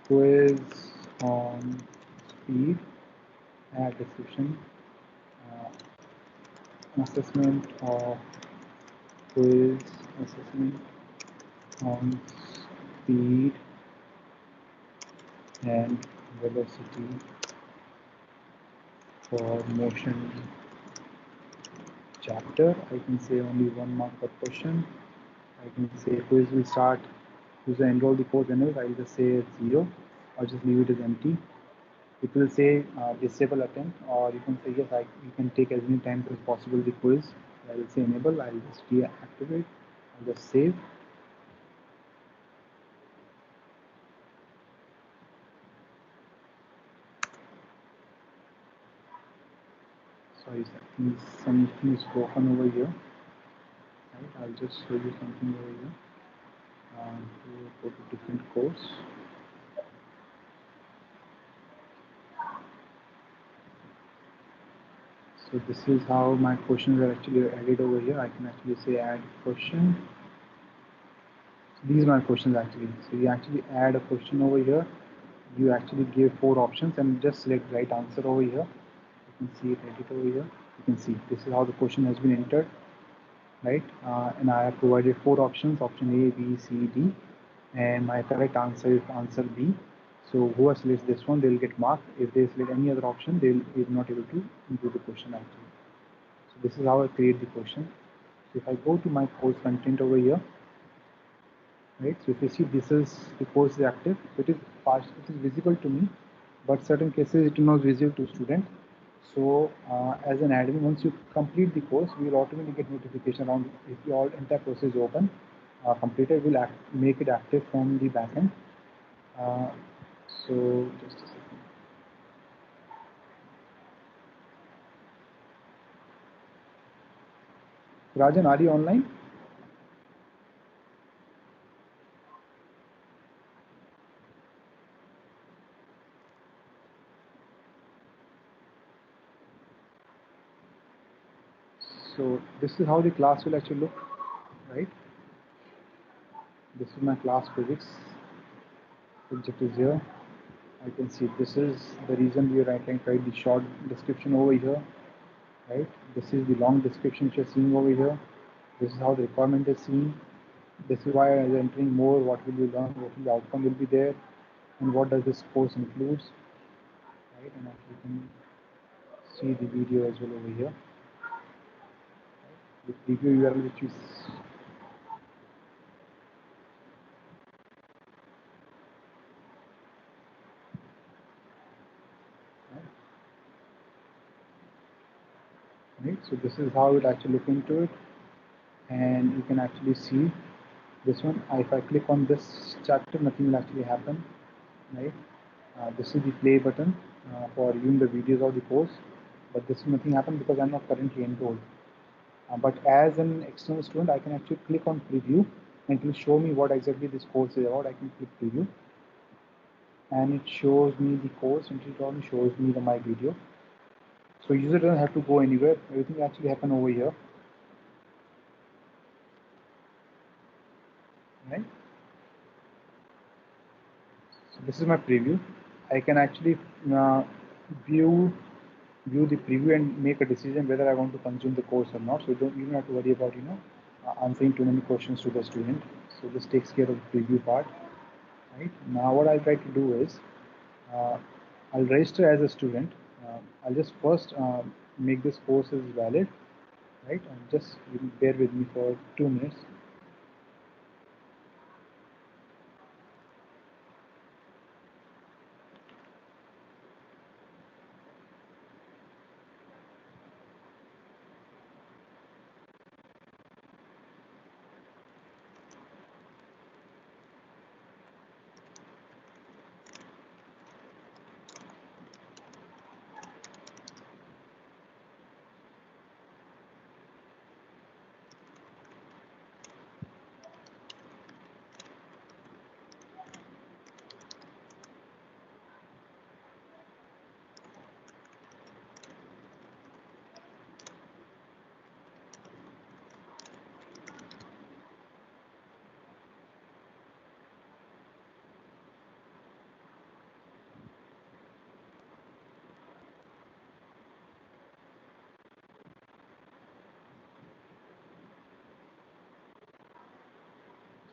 quiz on speed, add description, assessment of quiz, assessment on speed and velocity for motion chapter. I can say only 1 mark per question. I can say quiz will start, user enroll the course whenever. I'll just say it's 0 or just leave it as empty. It will say disable attempt, or you can say yes, you can take as many times as possible the quiz. I will say enable. I'll just deactivate. I'll just save. Sorry, something is broken over here. Right, I'll just show you something over here. To go to different course. So this is how my questions are actually added over here. I can actually say add question. So these are my questions actually. So you actually add a question over here. You actually give 4 options and just select right answer over here. You can see it edit over here. You can see this is how the question has been entered, right? And I have provided 4 options, option A, B, C, D, and my correct answer is answer B. So whoever selects this one, they'll get marked. If they select any other option, they'll not able to include the question actually. So this is how I create the question. So if I go to my course content over here, right? So if you see this is the course is active, so it is visible to me, but certain cases it is not visible to student. So as an admin, once you complete the course, we will automatically get notification on if your entire process is open, completed will make it active from the backend. So just a second. Rajan, are you online? So this is how the class will actually look, right? This is my class physics. Subject is here. I can see this is the reason we are writing the short description over here, right? This is the long description which you're seeing over here. This is how the requirement is seen. This is why as entering more, what will you learn, what will the outcome will be there, and what does this course includes, right? And you can see the video as well over here. The preview URL which is right. So this is how it actually look into it, and you can actually see this one. If I click on this chapter, nothing will actually happen, right? This is the play button for viewing the videos of the course, but this will nothing happen because I'm not currently enrolled. But as an external student, I can actually click on preview and it will show me what exactly this course is about. I can click preview and it shows me the course and it only shows me my video. So user doesn't have to go anywhere. Everything actually happen over here, right? So this is my preview. I can actually view the preview and make a decision whether I want to consume the course or not. So you don't have to worry about answering too many questions to the student. So this takes care of the preview part. Right now, what I'll try to do is I'll register as a student. I'll just first make this course is valid, right? And just bear with me for 2 minutes.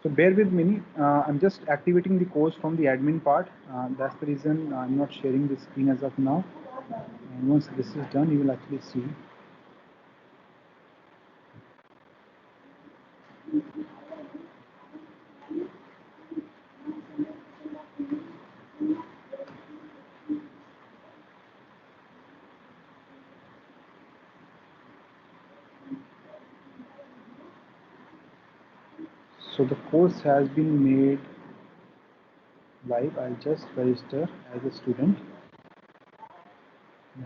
So bear with me. I'm just activating the course from the admin part. That's the reason I'm not sharing the screen as of now. And once this is done, you will actually see. So the course has been made live. I'll just register as a student,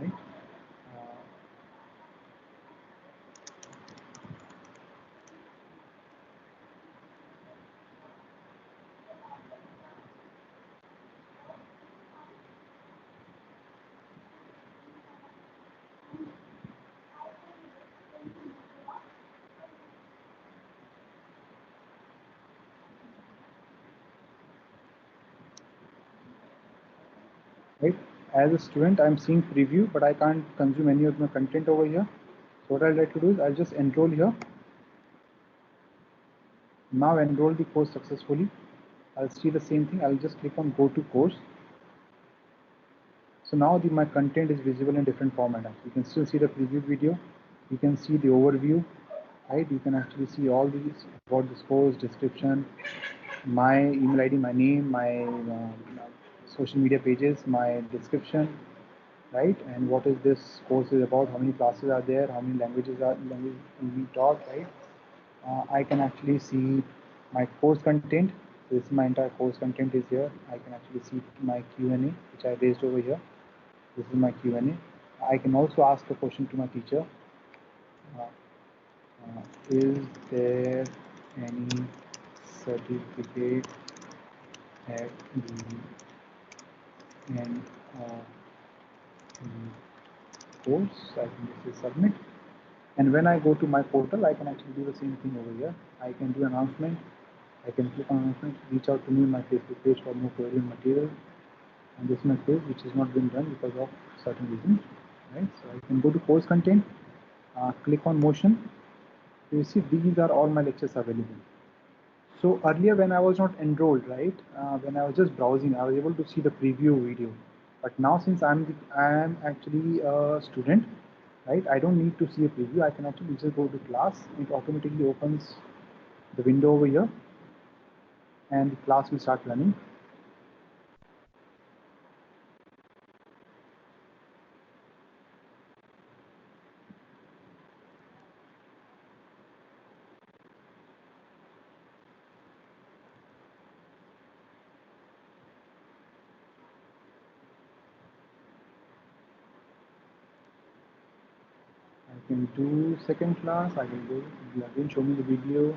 right? Right. As a student, I'm seeing preview, but I can't consume any of my content over here. So what I'd like to do is I'll just enroll here. Now enroll the course successfully. I'll see the same thing. I'll just click on go to course. So now my content is visible in different format. You can still see the preview video. You can see the overview, right? You can actually see all these about this course, description, my email ID, my name, my social media pages, my description, right? And what is this course is about? How many classes are there? How many languages will be taught, right? I can actually see my course content. this is my entire course content is here. I can actually see my Q&A, which I raised over here. This is my Q&A. I can also ask a question to my teacher. Is there any certificate at the end of the course? I think this is submit. And when I go to my portal, I can actually do the same thing over here. I can do announcement. I can click on announcement, reach out to me on my Facebook page for more query material. And this is my quiz, which has not been done because of certain reasons. Right? So I can go to course content, click on motion. You see, these are all my lectures available. So earlier when I was not enrolled, right, when I was just browsing, I was able to see the preview video. But now since I am actually a student, right, I don't need to see a preview. I can actually just go to class. It automatically opens the window over here, and the class will start running. I can do second class. I will go again, show me the video.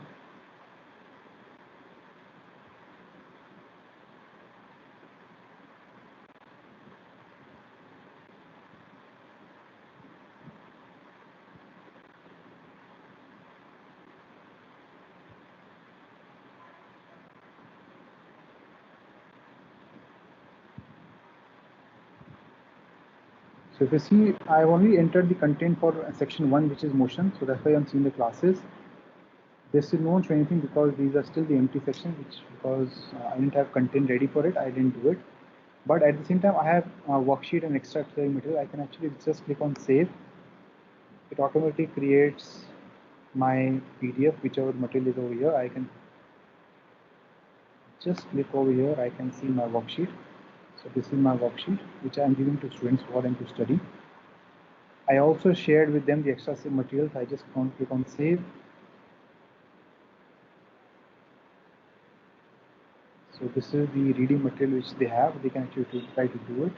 So if you see, I've only entered the content for section 1, which is motion. So that's why I'm seeing the classes. This is not show anything because these are still the empty section, which because I didn't have content ready for it, I didn't do it. But at the same time, I have a worksheet and extra material. I can actually just click on save. It automatically creates my PDF, whichever material is over here. I can just click over here. I can see my worksheet. So this is my worksheet, which I am giving to students for them to study. I also shared with them the extra materials. I just click on save. So this is the reading material which they have. They can actually try to do it,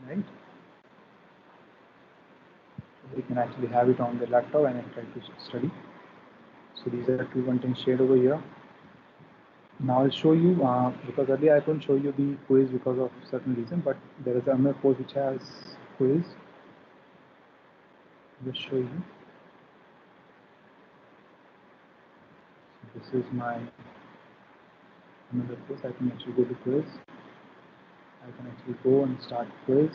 right? So they can actually have it on their laptop and try to study. So these are two contents shared over here. Now I'll show you, because earlier I couldn't show you the quiz because of certain reason, but there is another course which has quiz. Just show you. So this is my another course. I can actually go to quiz. I can actually go and start quiz.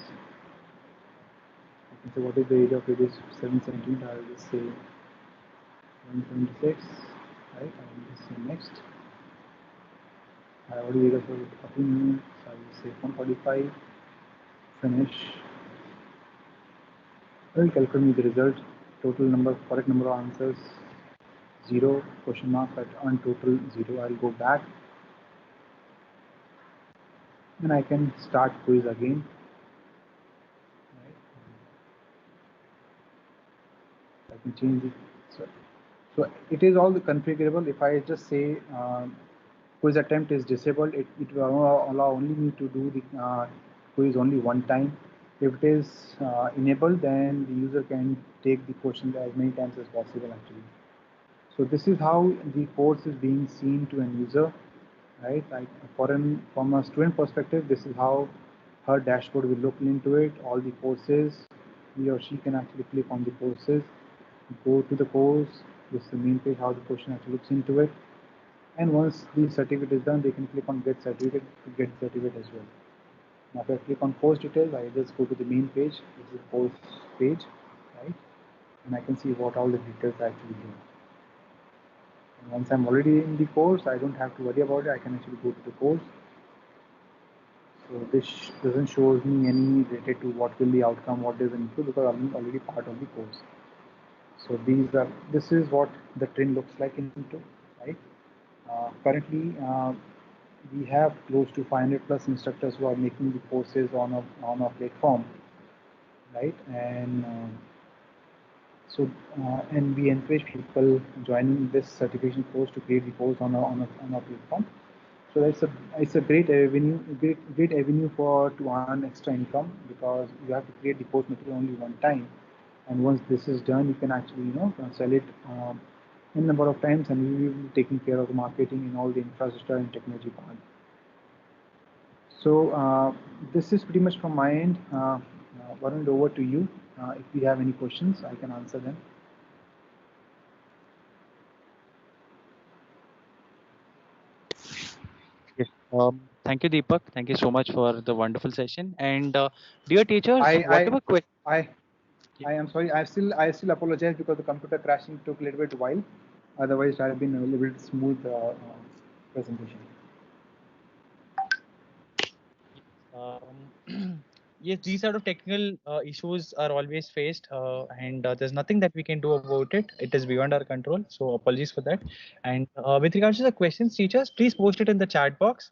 I can say what is the age of it is 717. I will just say 176. Right? I will just say next. I already waited for 40 minutes. I will say 145. Finish. I will calculate me the result. Total number, correct number of answers 0, question mark, but on total 0. I'll go back and I can start quiz again. Right. I can change it. So it is all configurable. If I just say quiz attempt is disabled, it will allow only me to do the quiz only one time. If it is enabled, then the user can take the question as many times as possible actually. So this is how the course is being seen to an user, right? Like from a student perspective, this is how her dashboard will look into it. All the courses, he or she can actually click on the courses, go to the course. This is the main page, how the question actually looks into it. And once the certificate is done, they can click on get certificate to get the certificate as well. Now if I click on course details, I just go to the main page. This is the course page, right? And I can see what all the details are actually do. And once I'm already in the course, I don't have to worry about it. I can actually go to the course. So this doesn't show me any related to what will the outcome, what is include, because I'm already part of the course. So this is what the trend looks like into, right? Currently, we have close to 500 plus instructors who are making the courses on our platform, right? And So, and we encourage people joining this certification course to create reports on our platform. So it's a great avenue for to earn extra income, because you have to create the post material only one time, and once this is done, you can actually sell it in number of times, and we will be taking care of the marketing and all the infrastructure and technology part. So this is pretty much from my end. Varun, over to you. If you have any questions, I can answer them. Yes. Thank you, Deepak. Thank you so much for the wonderful session. And dear teachers, whatever question. I am sorry. I still apologize because the computer crashing took a little bit while. Otherwise, it had been a little bit smooth presentation. Yes, these sort of technical issues are always faced, and there's nothing that we can do about it. It is beyond our control. So apologies for that. And with regards to the questions, teachers, please post it in the chat box.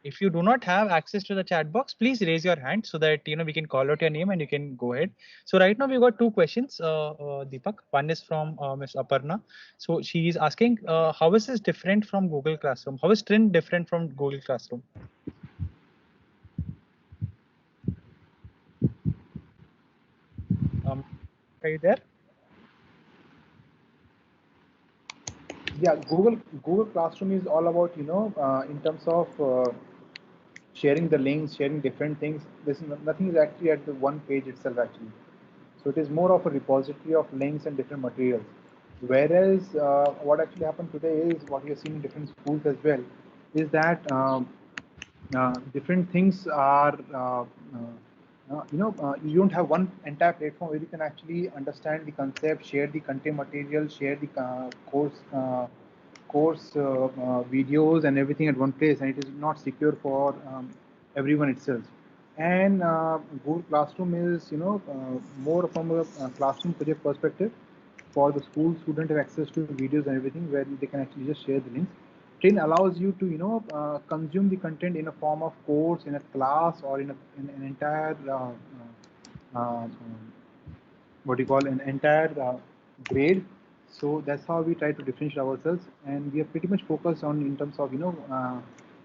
If you do not have access to the chat box, please raise your hand so that we can call out your name and you can go ahead. So right now we've got two questions, Deepak. One is from Ms. Aparna. So she is asking, how is this different from Google Classroom? How is Trin different from Google Classroom? Are you there? Yeah, Google Classroom is all about in terms of sharing the links, sharing different things. Nothing is actually at the one page itself actually. So it is more of a repository of links and different materials. Whereas what actually happened today is what we have seen in different schools as well, is that different things are you don't have one entire platform where you can actually understand the concept, share the content material, share the course videos and everything at one place, and it is not secure for everyone itself. And Google Classroom is more from a classroom project perspective for the schools who don't have access to videos and everything, where they can actually just share the links. Trin allows you to consume the content in a form of course, in a class, or in an entire what do you call an entire grade. So that's how we try to differentiate ourselves, and we are pretty much focused on in terms of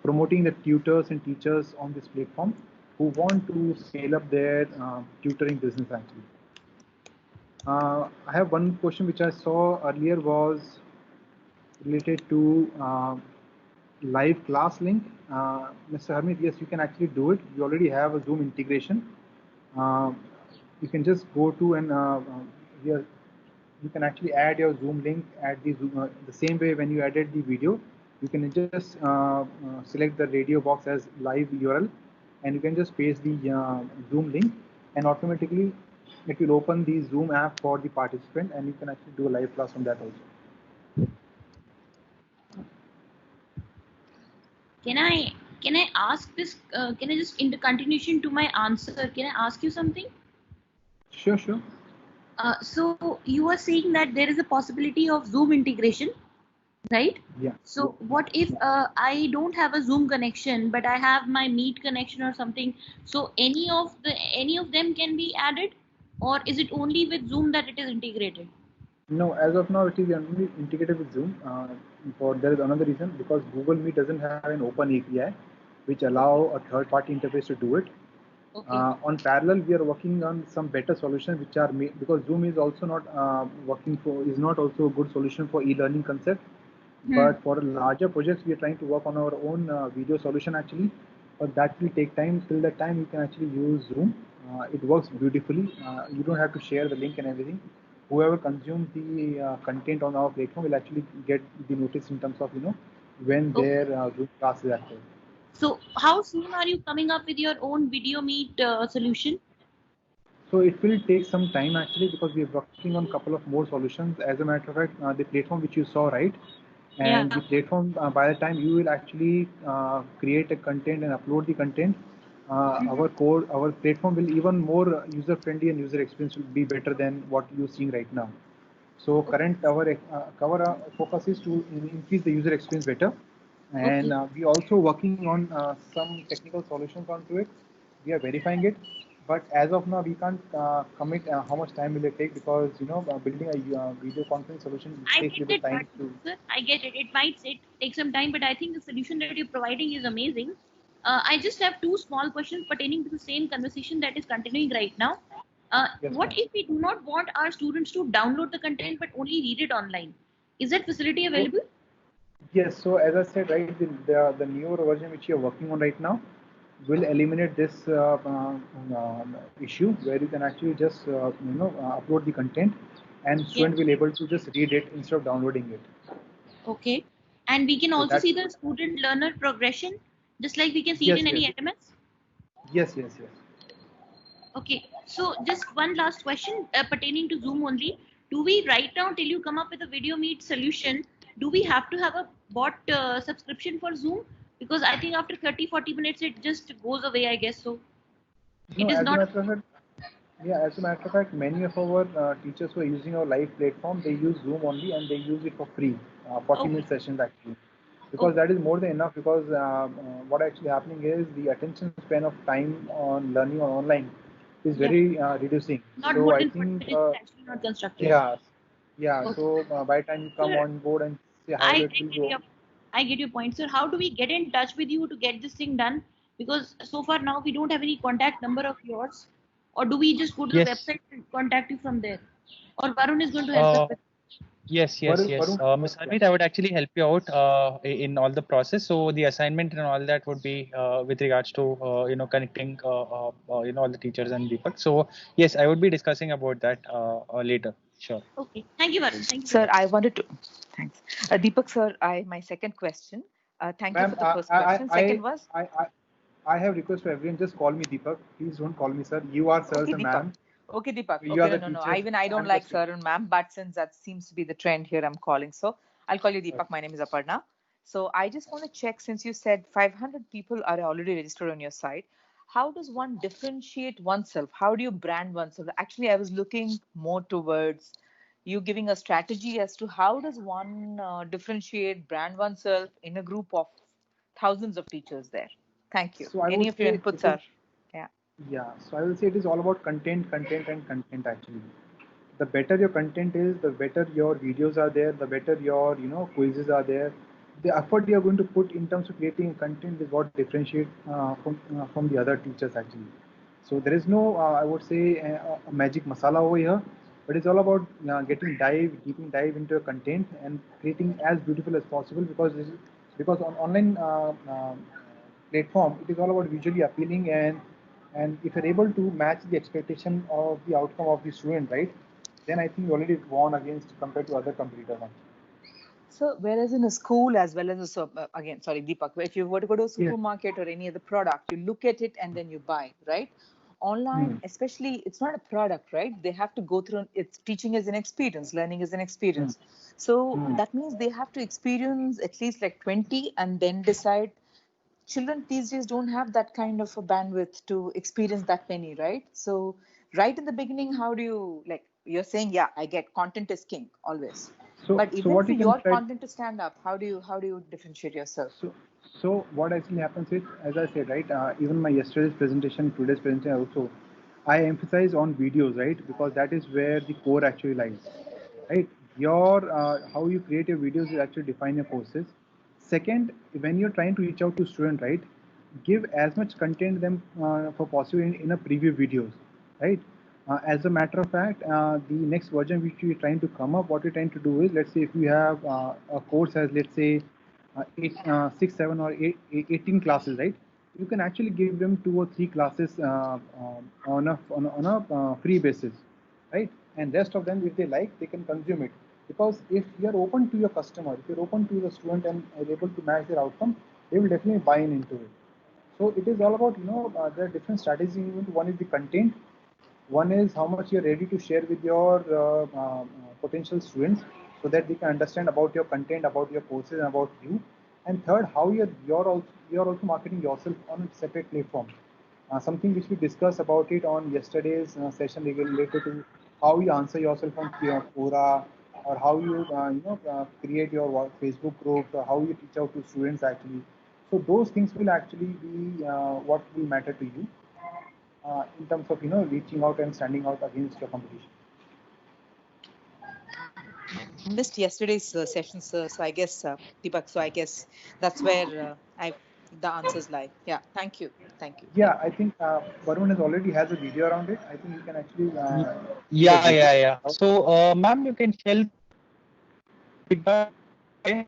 promoting the tutors and teachers on this platform who want to scale up their tutoring business actually. I have one question which I saw earlier was related to live class link. Mr. Harmeet, yes, you can actually do it. You already have a Zoom integration. You can just go to and here you can actually add your Zoom link at the same way when you added the video. You can just select the radio box as live URL, and you can just paste the Zoom link, and automatically it will open the Zoom app for the participant, and you can actually do a live class on that also. Can I ask this? Can I just in the continuation to my answer? Can I ask you something? Sure, sure. So you were saying that there is a possibility of Zoom integration, right? Yeah. So what if I don't have a Zoom connection, but I have my Meet connection or something? So any of them can be added, or is it only with Zoom that it is integrated? No, as of now, it is only integrated with Zoom. There is another reason, because Google Meet doesn't have an open API, which allow a third-party interface to do it. Okay. On parallel, we are working on some better solutions which are made, because Zoom is also not is not also a good solution for e-learning concept. But for larger projects, we are trying to work on our own video solution actually. But that will take time. Till that time, you can actually use Zoom. It works beautifully. You don't have to share the link and everything. Whoever consumes the content on our platform will actually get the notice in terms of when their Zoom class is active. So how soon are you coming up with your own video Meet solution? So it will take some time actually, because we are working on a couple of more solutions. As a matter of fact, the platform which you saw, right? And the platform, by the time you will actually create a content and upload the content, our platform will even more user friendly, and user experience will be better than what you're seeing right now. So our focus is to increase the user experience better, and we also working on some technical solutions onto it. We are verifying it, But as of now, we can't commit how much time will it take, because building a video conference solution I takes a get little it, time but to. sir, I get it. It might take some time, but I think the solution that you're providing is amazing. I just have two small questions pertaining to the same conversation that is continuing right now. Yes, What ma'am. if we do not want our students to download the content but only read it online? Is that facility So available? yes, so as I said, right, the newer version which you're working on right now will eliminate this issue, where you can actually just upload the content, and Yes. student will able to just read it instead of downloading it. Okay. And we can So also that see the student learner progression, just like we can see it yes, in yes, any LMS. yes. Okay, so just one last question pertaining to Zoom only. Do we right now, till you come up with a video meet solution, do we have to have a bot subscription for Zoom? Because I think after 30-40 minutes, it just goes away, I guess. So No, it is as a not. matter of fact, yeah, as a matter of fact, many of our teachers who are using our live platform, they use Zoom only, and they use it for free, 40-minute Okay, sessions actually, because okay, that is more than enough. Because what actually happening is the attention span of time on learning on online is yeah, very reducing. not So more I than 40 think, minutes is actually not constructive. yeah, yeah. Okay, So by the time you come sir, on board and say how I it will get go. I get your point, sir. How do we get in touch with you to get this thing done? Because so far now we don't have any contact number of yours, or do we just go to the Yes. website and contact you from there? Or Varun is going to help us Uh, with. yes. Ms. Yeah. Harmeet, I would actually help you out in all the process. So the assignment and all that would be with regards to connecting all the teachers and Deepak. So yes, I would be discussing about that later. Sure. Okay. Thank you, Varun. Thank you. Sir, I wanted to, thanks. Deepak, sir, my second question. Thank you Ma'am, for the first question. Second was, I have request for everyone. Just call me Deepak. Please don't call me sir. You are sirs okay, and Deepak. ma'am. Okay, Deepak. You are Okay, the no. teachers. I don't I'm like just. sir and ma'am, but since that seems to be the trend here, I'm calling. So I'll call you Deepak. My name is Aparna. So I just want to check, since you said 500 people are already registered on your site, how does one differentiate oneself? How do you brand oneself? Actually, I was looking more towards you giving a strategy as to how does one differentiate, brand oneself in a group of thousands of teachers there. Thank you. So I Any would of your say inputs it is. are, yeah. Yeah. So I will say it is all about content actually. The better your content is, the better your videos are there, the better your quizzes are there. The effort you are going to put in terms of creating content is what differentiate from the other teachers actually. So there is no I would say a magic masala over here, but it's all about deeping dive into your content and creating as beautiful as possible, because because on online platform it is all about visually appealing, and if you're able to match the expectation of the outcome of the student, right, then I think you already won against compared to other competitors. So, whereas in a school as well as again, sorry, Deepak, if you were to go to a Yeah. supermarket or any other product, you look at it and then you buy, right? Online, especially, it's not a product, right? They have to go through, it's teaching is an experience, learning is an experience. So that means they have to experience at least like 20 and then decide. Children these days don't have that kind of a bandwidth to experience that many, right? So right in the beginning, how do you, like you're saying, yeah, I get content is king always. But So even what for you can your try. content to stand up, how do you differentiate yourself? So what actually happens is, as I said, right, even my yesterday's presentation, today's presentation also, I emphasize on videos, right, because that is where the core actually lies, right? Your how you create your videos is actually define your courses. Second, when you're trying to reach out to student, right, give as much content them for possible in a preview videos, right? As a matter of fact, the next version which we're trying to come up, what we're trying to do is, let's say if we have a course as, let's say, 6, 7, or 18 classes, right? You can actually give them 2 or 3 classes on a free basis, right? And rest of them, if they like, they can consume it. Because if you're open to your customer, if you're open to the student and are able to match their outcome, they will definitely buy into it. So it is all about, there are different strategies. One is the content, one is how much you're ready to share with your potential students, so that they can understand about your content, about your courses, and about you. And third, how you're also marketing yourself on a separate platform. Something which we discussed about it on yesterday's session related to how you answer yourself on Quora, or how you create your Facebook groups, or how you teach out to students actually. So those things will actually be what will matter to you. in terms of reaching out and standing out against your competition? Missed yesterday's session, sir. So I guess Deepak. So I guess that's where the answers lie. Yeah. Thank you. Thank you. Yeah, I think Varun has already has a video around it. I think you can actually Yeah, yeah, yeah. So, ma'am, you can share feedback. I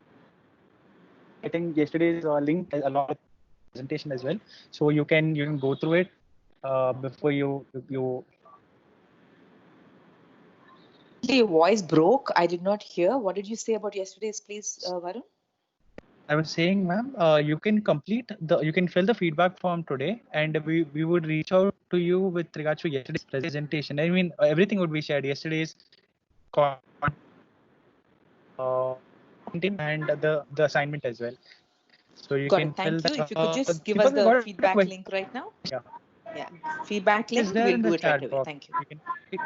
think yesterday's link has along with presentation as well, so you can go through it before you. Your voice broke. I did not hear. What did you say about yesterday's, please, Varun? I was saying, ma'am, you can fill the feedback form today, and we would reach out to you with regards to yesterday's presentation. I mean, everything would be shared. Yesterday's and the assignment as well. So you Got can it. Thank fill you. that. If you could just give Deepak, us we the got a feedback question. link right now. Yeah. Yeah. Feedback It is link. there We'll in do the it right chat away. box. Thank you.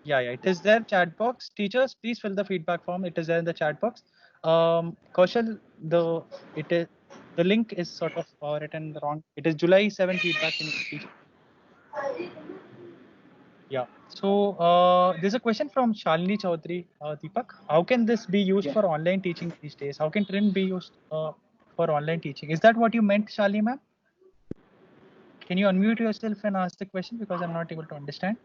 Yeah, it is there chat box. Teachers, please fill the feedback form. It is there in the chat box. Kaushal, the link is sort of written wrong. It is July 7 feedback in teacher. Yeah. So there's a question from Shalini Chaudhary, Deepak. How can this be used for online teaching these days? How can Trend be used for online teaching? Is that what you meant, Shalini ma'am? Can you unmute yourself and ask the question, because I'm not able to understand?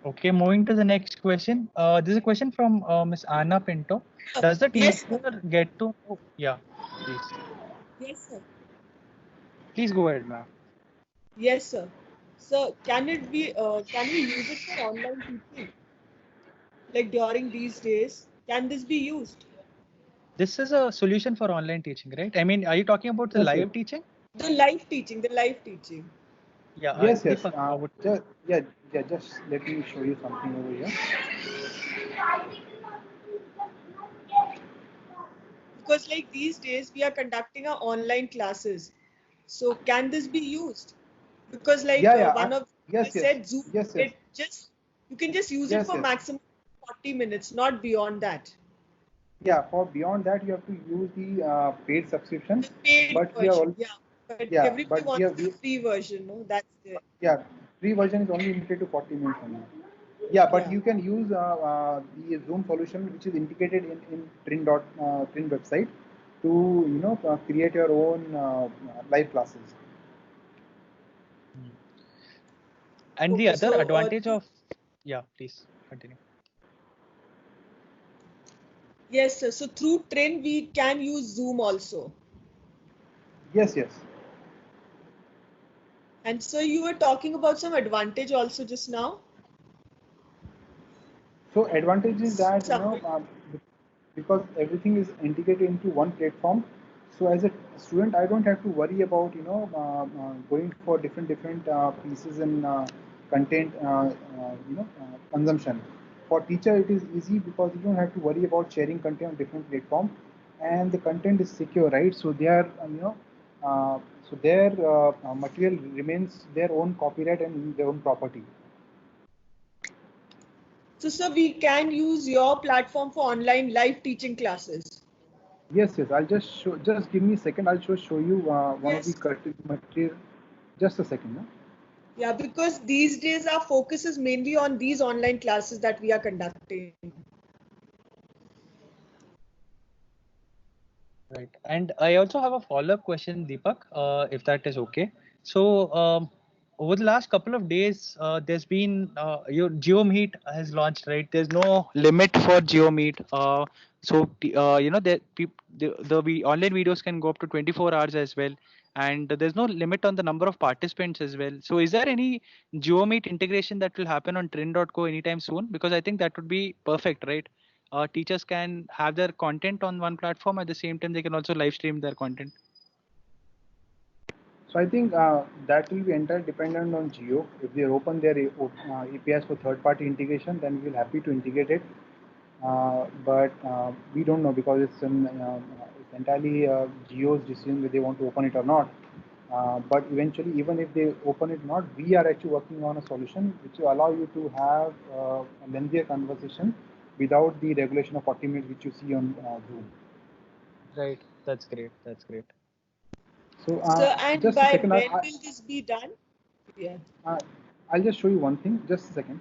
Okay, moving to the next question. This is a question from Miss Anna Pinto. Does the Yes, teacher get to? Yeah, please. Yes, sir. Please go ahead, ma'am. Yes, sir. So can we use it for online teaching? Like during these days, can this be used? This is a solution for online teaching, right? I mean, are you talking about the live teaching? The live teaching, Yeah. Yes, yes. Deepak, Just let me show you something over here. Because like these days we are conducting our online classes. So can this be used? Because like said Zoom, you can just use it for maximum 40 minutes, not beyond that. Yeah, for beyond that you have to use the paid subscription. Paid but version, but everybody wants the free version, no? That's it. Yeah, free version is only limited to 40 minutes only. Yeah, but you can use the Zoom solution, which is integrated in Trin website, to create your own live classes. And the other advantage of please continue. Yes, sir. So through Trin we can use Zoom also. Yes, yes. And so you were talking about some advantage also just now. So advantage is that because everything is integrated into one platform. So as a student, I don't have to worry about going for different pieces and content consumption. For teacher, it is easy because you don't have to worry about sharing content on different platform, and the content is secure, right? So they are so their material remains their own copyright and their own property. So, sir, we can use your platform for online live teaching classes. Yes, yes. I'll just show. Just give me a second. I'll show you one of the material. Just a second. No? Yeah, because these days our focus is mainly on these online classes that we are conducting. Right. And I also have a follow-up question, Deepak, if that is okay. So over the last couple of days, there's been your GeoMeet has launched, right? There's no limit for GeoMeet. The online videos can go up to 24 hours as well, and there's no limit on the number of participants as well. So is there any GeoMeet integration that will happen on Trend.co anytime soon? Because I think that would be perfect, right? Teachers can have their content on one platform, at the same time they can also live stream their content. So I think that will be entirely dependent on Geo. If they open their APIs for third-party integration, then we'll happy to integrate it. But we don't know because it's entirely Geo's decision whether they want to open it or not. But eventually, even if they open it or not, we are actually working on a solution which will allow you to have a lengthier conversation without the regulation of 40 minutes which you see on Zoom. Right. That's great. That's great. So, and just a by second. when will this be done? Yeah. I'll just show you one thing. Just a second.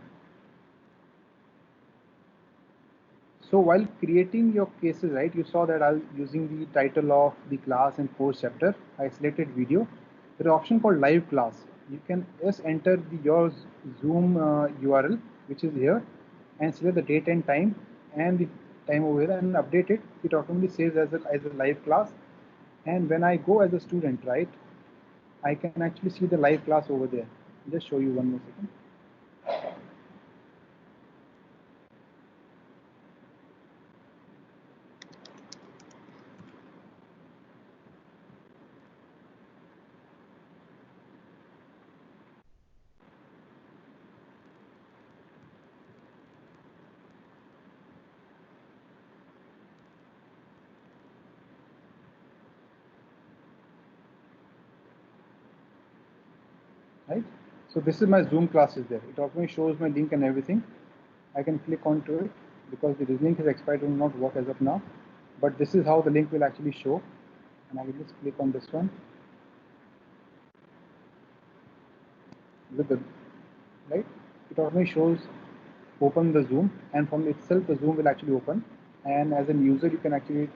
So while creating your cases, right, you saw that I'll using the title of the class and course chapter. I selected video. There's an option called live class. You can just enter your Zoom URL, which is here, and select the date and time over here and update it. It automatically saves as a live class. And when I go as a student, right, I can actually see the live class over there. I'll just show you one more second. Right? So this is my Zoom classes there. It automatically shows my link and everything. I can click onto it because the link is expired and will not work as of now. But this is how the link will actually show. And I will just click on this one. Look at, right? It automatically shows open the Zoom, and from itself the Zoom will actually open. And as a user, you can actually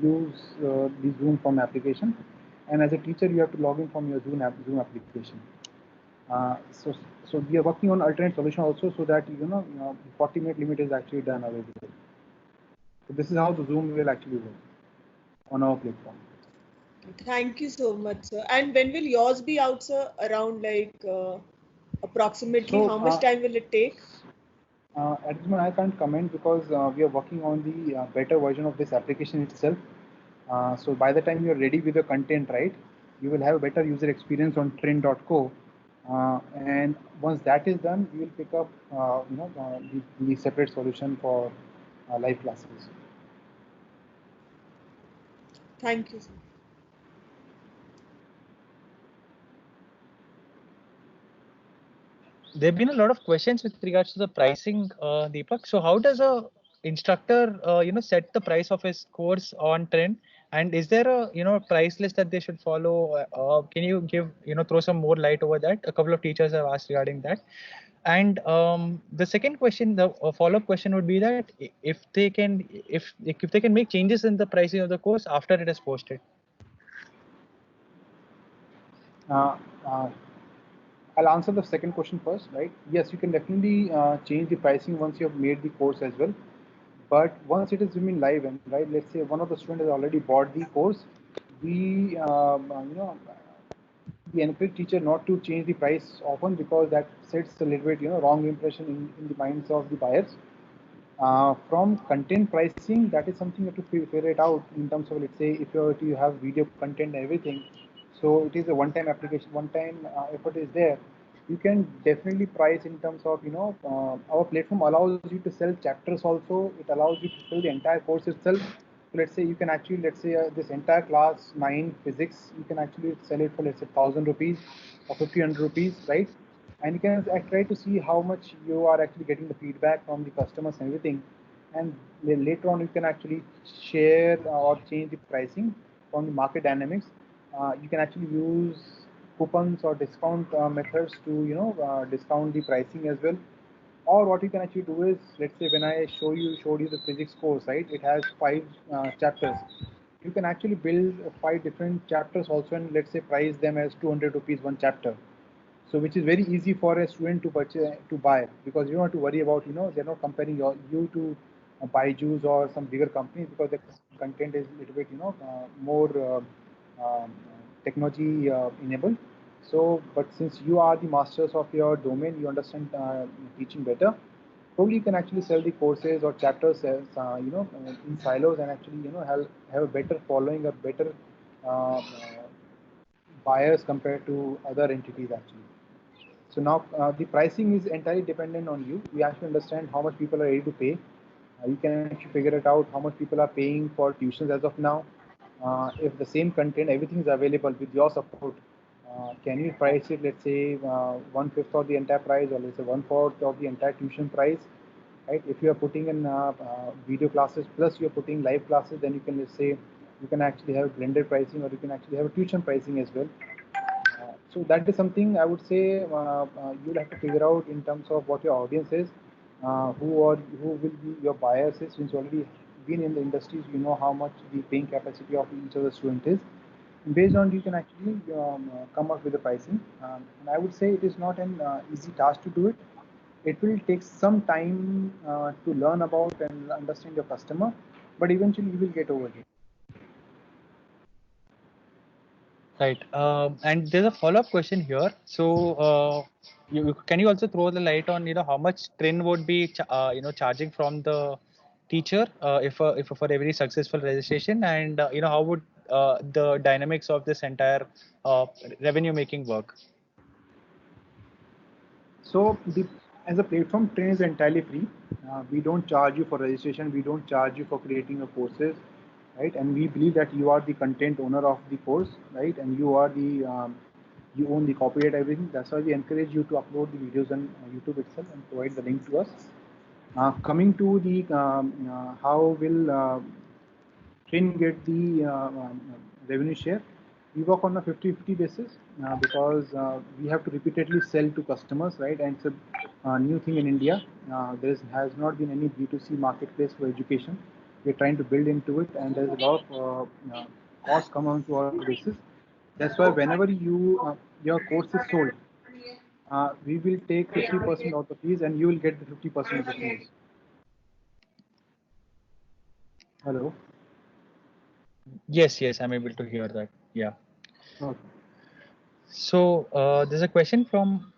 use the Zoom from application. And as a teacher, you have to log in from your Zoom application. So we are working on alternate solution also, so that 40-minute limit is actually done away with it. So this is how the Zoom will actually work on our platform. Thank you so much, sir. And when will yours be out, sir? Around like approximately how much time will it take? At this moment, I can't comment because we are working on the better version of this application itself. So by the time you're ready with the content, right, you will have a better user experience on Trend.co. And once that is done, we will pick up, the separate solution for live classes. Thank you, sir. There have been a lot of questions with regards to the pricing, Deepak. So how does a instructor, set the price of his course on Trend? And is there a, price list that they should follow? Can you give, throw some more light over that? A couple of teachers have asked regarding that. And the second question, the follow-up question would be that if they can make changes in the pricing of the course after it is posted. I'll answer the second question first, right? Yes, you can definitely change the pricing once you have made the course as well. But once it is live, and right, let's say one of the students has already bought the course, we we encourage teacher not to change the price often because that sets a little bit wrong impression in the minds of the buyers. From content pricing, that is something you have to figure it out in terms of, let's say, if you have video content and everything, so it is a one-time application, one-time effort is there. You can definitely price in terms of, our platform allows you to sell chapters also. It allows you to sell the entire course itself. So let's say you can actually, let's say this entire class 9 physics, you can actually sell it for, let's say, 1,000 rupees or 1,500 rupees, right? And you can try to see how much you are actually getting the feedback from the customers and everything. And later on, you can actually share or change the pricing from the market dynamics. You can actually use coupons or discount methods to discount the pricing as well. Or what you can actually do is, let's say when I showed you the physics course, right? It has 5 chapters. You can actually build 5 different chapters also, and let's say price them as 200 rupees one chapter. So which is very easy for a student to buy, because you don't have to worry about they're not comparing you to Byju's or some bigger companies, because the content is a little bit more technology enabled. So, but since you are the masters of your domain, you understand teaching better. Probably you can actually sell the courses or chapters as in silos, and actually have a better following, a better buyers compared to other entities actually. So now the pricing is entirely dependent on you. You have to understand how much people are ready to pay. You can actually figure it out how much people are paying for tuitions as of now. If the same content, everything is available with your support, can you price it, let's say 1/5 of the entire price, or let's say 1/4 of the entire tuition price, right? If you are putting in video classes plus you are putting live classes, then you can, let's say, You can actually have blended pricing, or you can actually have a tuition pricing as well. So that is something I would say you'll have to figure out in terms of what your audience is, who will be your buyers is. Since you already been in the industries, you know how much the paying capacity of each of the student is. And based on, you can actually come up with the pricing. And I would say it is not an easy task to do it. It will take some time to learn about and understand your customer, but eventually you will get over it. Right. And there's a follow-up question here. So, can you also throw the light on how much Trin would be charging from the teacher if for every successful registration, and how would the dynamics of this entire revenue making work? So as a platform, Trin is entirely free. We don't charge you for registration. We don't charge you for creating your courses, right? And we believe that you are the content owner of the course, right? And you are the you own the copyright, everything. That's why we encourage you to upload the videos on YouTube itself and provide the link to us. Coming to the how will Trin get the revenue share? We work on a 50-50 basis because we have to repeatedly sell to customers, right? And it's a new thing in India. There has not been any B2C marketplace for education. We're trying to build into it, and there's a lot of costs come onto our basis. That's why whenever your course is sold, we will take 50% of the fees, and you will get the 50% of the fees. Hello. Yes, I'm able to hear that. Yeah. Okay. So there's a question from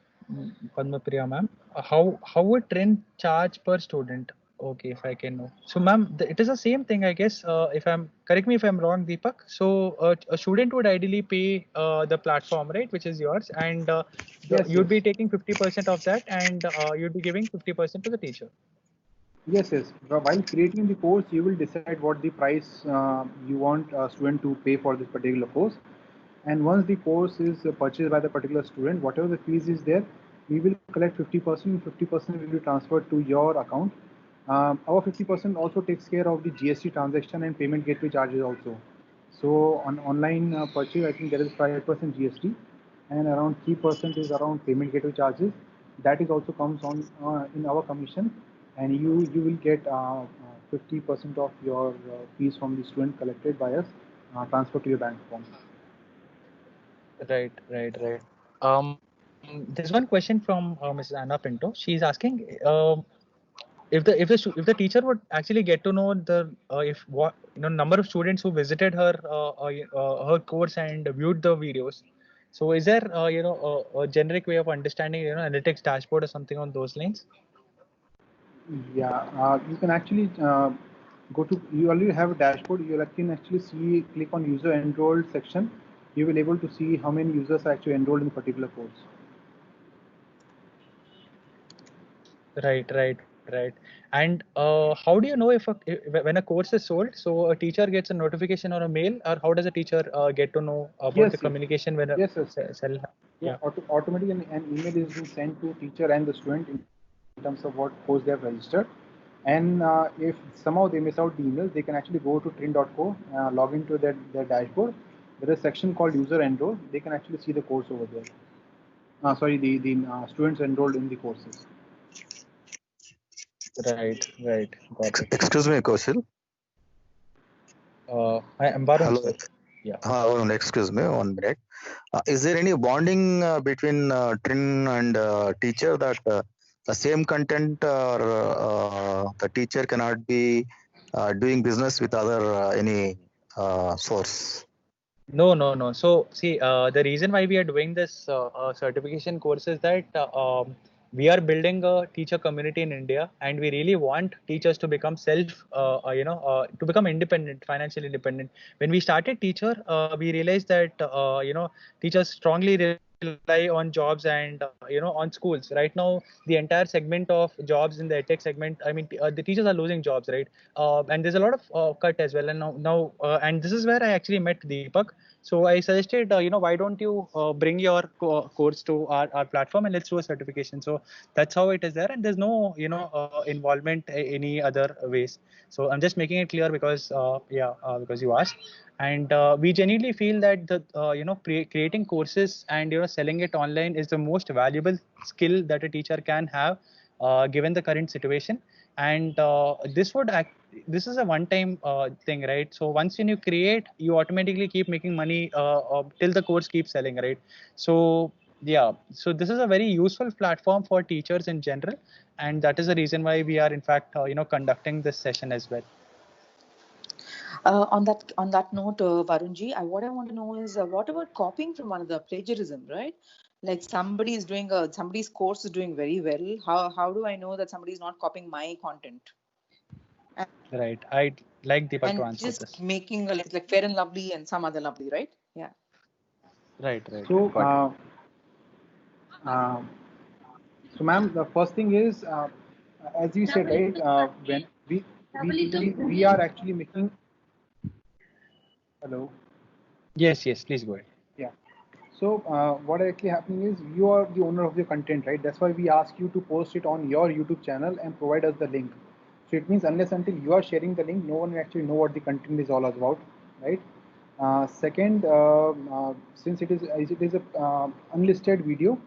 Padmapriya ma'am. How would Trin charge per student? Okay, if I can know. So ma'am, it is the same thing, I guess. If I'm correct me if I'm wrong, Deepak. So a student would ideally pay the platform, right, which is yours, and you'd be taking 50% of that, and you'd be giving 50% to the teacher. Yes. While creating the course, you will decide what the price you want a student to pay for this particular course. And once the course is purchased by the particular student, whatever the fees is there, we will collect 50%. 50% will be transferred to your account. Our 50% also takes care of the GST transaction and payment gateway charges also. So on online purchase, I think there is 5% GST, and around 3% is around payment gateway charges. That is also comes on in our commission, and you will get 50% of your fees from the student collected by us transferred to your bank account. Right. There's one question from Mrs. Anna Pinto. She's asking if the teacher would actually get to know the number of students who visited her course and viewed the videos. So is there a generic way of understanding analytics dashboard or something on those lines? Yeah, you can actually go to. You already have a dashboard. You can actually click on user enrolled section. You will able to see how many users are actually enrolled in a particular course. Right. And how do you know if when a course is sold? So a teacher gets a notification or a mail, or how does a teacher get to know about the communication when a sell? Yeah. Automatically an email is being sent to teacher and the student in terms of what course they have registered. And if somehow they miss out the email, they can actually go to trin.co, log into their dashboard. There is a section called user enroll. They can actually see the course over there. The students enrolled in the courses. Right. Got it. Excuse me, Kaushal. I'm Varun. Hello. Yeah. Varun, excuse me, 1 minute. Is there any bonding between Trin and teacher that the same content or the teacher cannot be doing business with other any source? No. So see, the reason why we are doing this certification course is that we are building a teacher community in India, and we really want teachers to become to become independent, financially independent. When we started Teacher, we realized that teachers strongly rely on jobs and on schools. Right now, the entire segment of jobs in the edtech segment, I mean, the teachers are losing jobs, right? And there's a lot of cut as well. And now and this is where I actually met Deepak. So I suggested, why don't you bring your course to our platform and let's do a certification. So that's how it is there, and there's no involvement any other ways. So I'm just making it clear because because you asked, and we genuinely feel that the creating courses and selling it online is the most valuable skill that a teacher can have given the current situation. And this is a one-time thing, right? So once when you create, you automatically keep making money till the course keeps selling, right? So yeah, so this is a very useful platform for teachers in general, and that is the reason why we are in fact conducting this session as well. On that note, Varunji, what I want to know is what about copying from another, plagiarism, right? Like somebody's course is doing very well. How do I know that somebody is not copying my content? Right. I'd like Deepak and to answer just this. Making a list like Fair and Lovely and some other Lovely, right? Yeah. Right. So, so ma'am, the first thing is, as you said, right? When we are actually making. Hello. Yes. Please go ahead. Yeah. So what actually happening is you are the owner of the content, right? That's why we ask you to post it on your YouTube channel and provide us the link. So it means unless until you are sharing the link, no one will actually know what the content is all about, right? Second, since it is a unlisted video,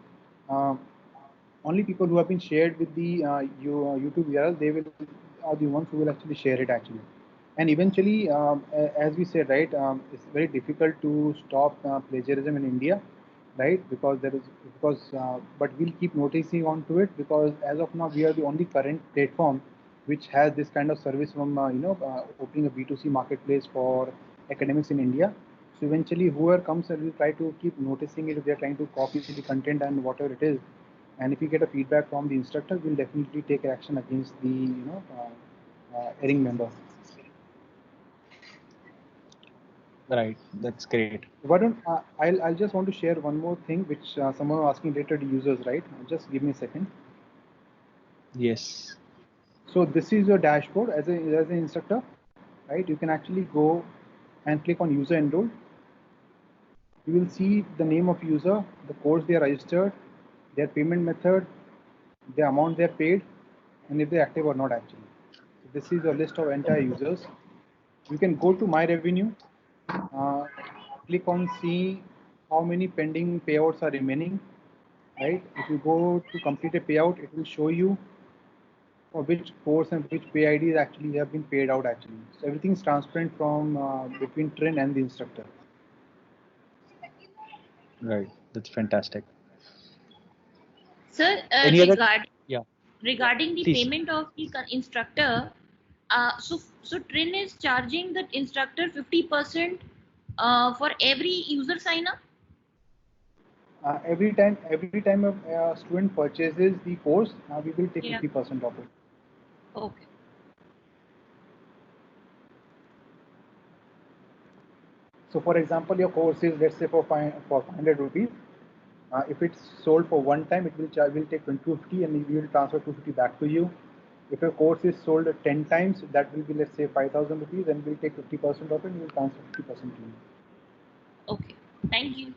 only people who have been shared with the YouTube URL, they will are the ones who will actually share it actually. And eventually, as we said, right, it's very difficult to stop plagiarism in India, right? Because but we'll keep noticing onto it because as of now, we are the only current platform which has this kind of service from opening a B2C marketplace for academics in India. So eventually, whoever comes and will try to keep noticing it if they're trying to copy the content and whatever it is. And if we get a feedback from the instructor, we'll definitely take action against the erring member. Right, that's great. Why don't I'll just want to share one more thing which someone was asking related to users, right? Just give me a second. Yes. So this is your dashboard as an instructor, right? You can actually go and click on user enrolled. You will see the name of user, the course they are registered, their payment method, the amount they are paid, and if they're active or not actually. So this is a list of entire users. You can go to My Revenue, click on see how many pending payouts are remaining, right? If you go to complete a payout, it will show you for which course and which pay IDs actually have been paid out actually. So everything is transparent from between Trin and the instructor. Right, that's fantastic. Sir, regarding the Please. payment of the instructor, so Trin is charging the instructor 50% for every user sign up. Every time a student purchases the course, we will take 50% of it. Okay. So, for example, your course is, let's say, for 500 rupees. If it's sold for one time, it will take 250 and we will transfer 250 back to you. If your course is sold 10 times, that will be, let's say, 5,000 rupees, and we'll take 50% of it and we'll transfer 50% to you. Okay, thank you.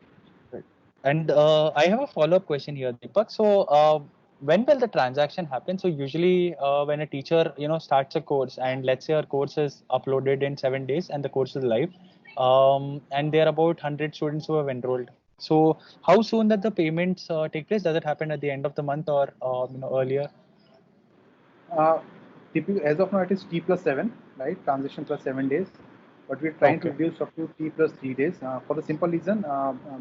And I have a follow-up question here, Deepak. So when will the transaction happen? So usually when a teacher starts a course and let's say our course is uploaded in 7 days and the course is live, and there are about 100 students who have enrolled. So how soon that the payments take place? Does it happen at the end of the month or earlier? Typically, as of now, it is T+7, right? Transaction plus 7 days. But we're trying to reduce up to T+3 days for the simple reason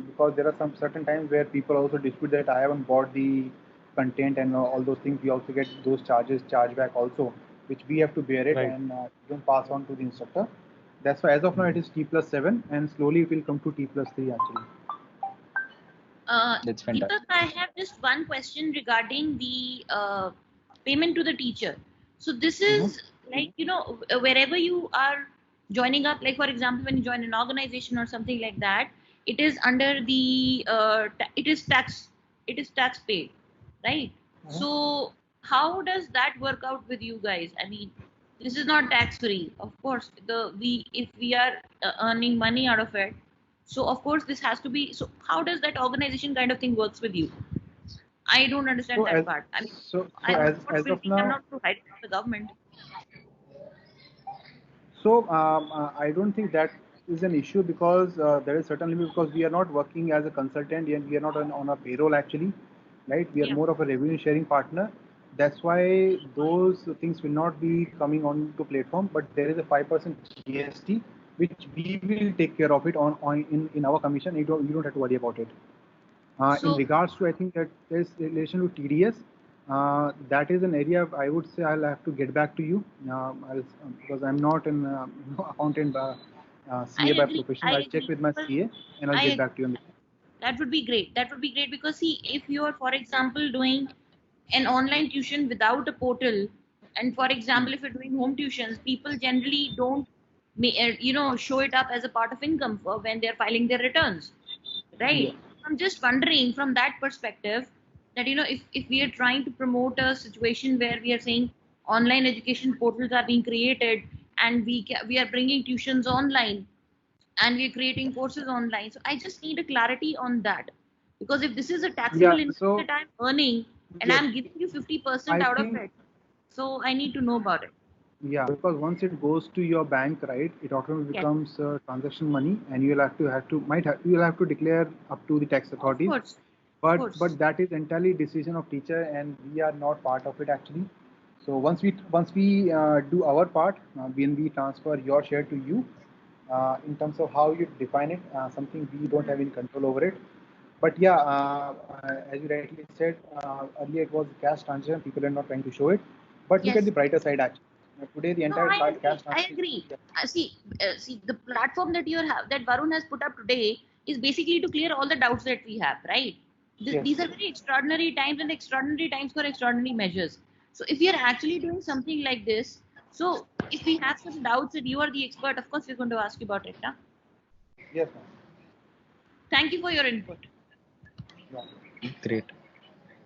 because there are some certain times where people also dispute that I haven't bought the content and all those things. We also get those charges charged back also, which we have to bear it and don't pass on to the instructor. That's why as of now it is T+7 and slowly it will come to T+3 actually. That's fantastic. Deepak, I have just one question regarding the payment to the teacher. So this is like, wherever you are joining up, like for example, when you join an organization or something like that, it is under the, it is tax paid, right? So how does that work out with you guys? I mean, this is not tax free, of course. If we are earning money out of it, So of course this has to be, so how does that organization kind of thing works with you? I don't understand that part. I mean, as of now, I'm not to hide from the government. So I don't think that is an issue, because there is certainly, because we are not working as a consultant and we are not on a payroll actually, right? We are more of a revenue sharing partner. That's why those things will not be coming on to platform, but there is a 5% GST which we will take care of it in our commission. You don't have to worry about it. In regards to, I think that there's relation to TDS. That is an area I would say I'll have to get back to you, because I'm not an accountant CA by profession. I'll check with my CA and I'll get back to you on this. That would be great. That would be great, because see, if you are, for example, doing an online tuition without a portal, and for example, if you're doing home tuitions, people generally don't, show it up as a part of income for when they're filing their returns, right? Yeah. I'm just wondering from that perspective that, if we are trying to promote a situation where we are saying online education portals are being created and we are bringing tuitions online and we are creating courses online. So I just need a clarity on that, because if this is a taxable income that I'm earning and I'm giving you 50% out of it, so I need to know about it. Yeah, because once it goes to your bank, right, it automatically becomes transaction money, and you'll have to declare up to the tax authorities. Of course. But that is entirely decision of teacher, and we are not part of it actually. So once we do our part, when we transfer your share to you, in terms of how you define it, something we don't have any control over it. But yeah, as you rightly said, earlier it was cash transaction, people are not trying to show it. But look at the brighter side actually. Today the entire cash transaction. I agree. See, the platform that that Varun has put up today is basically to clear all the doubts that we have, right? These are very extraordinary times, and extraordinary times for extraordinary measures. So if we are actually doing something like this, so if we have some doubts and you are the expert, of course we're going to ask you about it, huh? Yes, ma'am. Thank you for your input. Yeah. Great.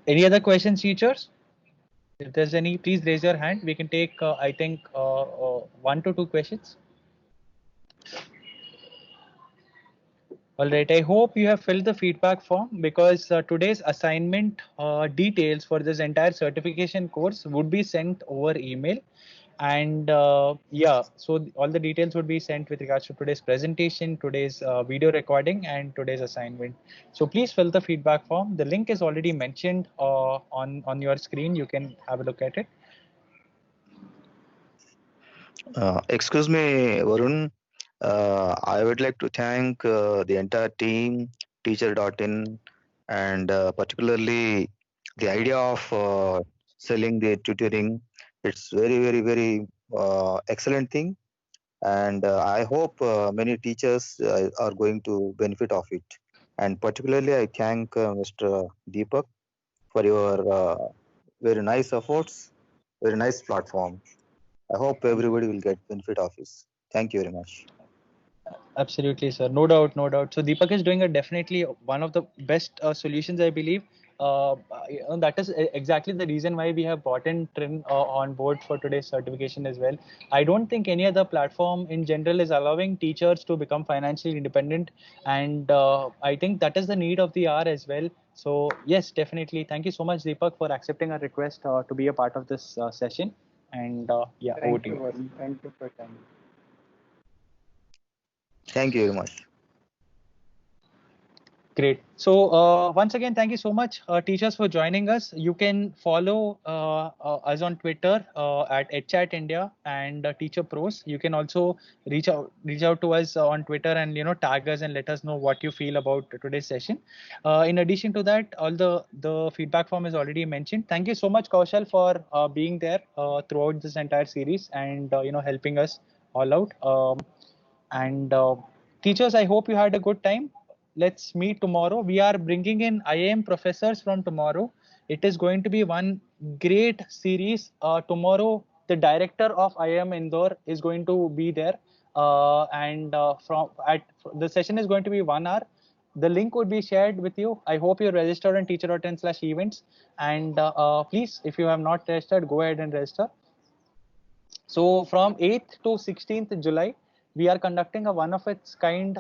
Any other questions, teachers? If there's any, please raise your hand. We can take, I think, 1 to 2 questions. All right. I hope you have filled the feedback form, because today's assignment details for this entire certification course would be sent over email. And yeah, so all the details would be sent with regards to today's presentation, today's video recording, and today's assignment. So please fill the feedback form. The link is already mentioned on your screen. You can have a look at it. Excuse me, Varun. I would like to thank the entire team, teacher.in, and particularly the idea of selling the tutoring. It's very, very, very excellent thing, and I hope many teachers are going to benefit of it. And particularly, I thank Mr. Deepak for your very nice efforts, very nice platform. I hope everybody will get benefit of this. Thank you very much. Absolutely, sir. No doubt, no doubt. So Deepak is doing definitely one of the best solutions, I believe. That is exactly the reason why we have brought in Trin on board for today's certification as well. I don't think any other platform in general is allowing teachers to become financially independent, and I think that is the need of the hour as well. So yes, definitely. Thank you so much, Deepak, for accepting our request to be a part of this session. And yeah, over to you. Thank you for your time. Thank you very much. Great. So once again, thank you so much, teachers, for joining us. You can follow us on Twitter at @HChatIndia and Teacher Pros. You can also reach out to us on Twitter and tag us and let us know what you feel about today's session. In addition to that, all the feedback form is already mentioned. Thank you so much, Kaushal, for being there throughout this entire series and helping us all out. And teachers, I hope you had a good time. Let's meet tomorrow. We are bringing in IIM professors from tomorrow. It is going to be one great series. Tomorrow, the director of IIM Indore is going to be there. The session is going to be 1 hour. The link would be shared with you. I hope you registered on teacher.in/events. And please, if you have not registered, go ahead and register. So from 8th to 16th July, we are conducting a one of its kind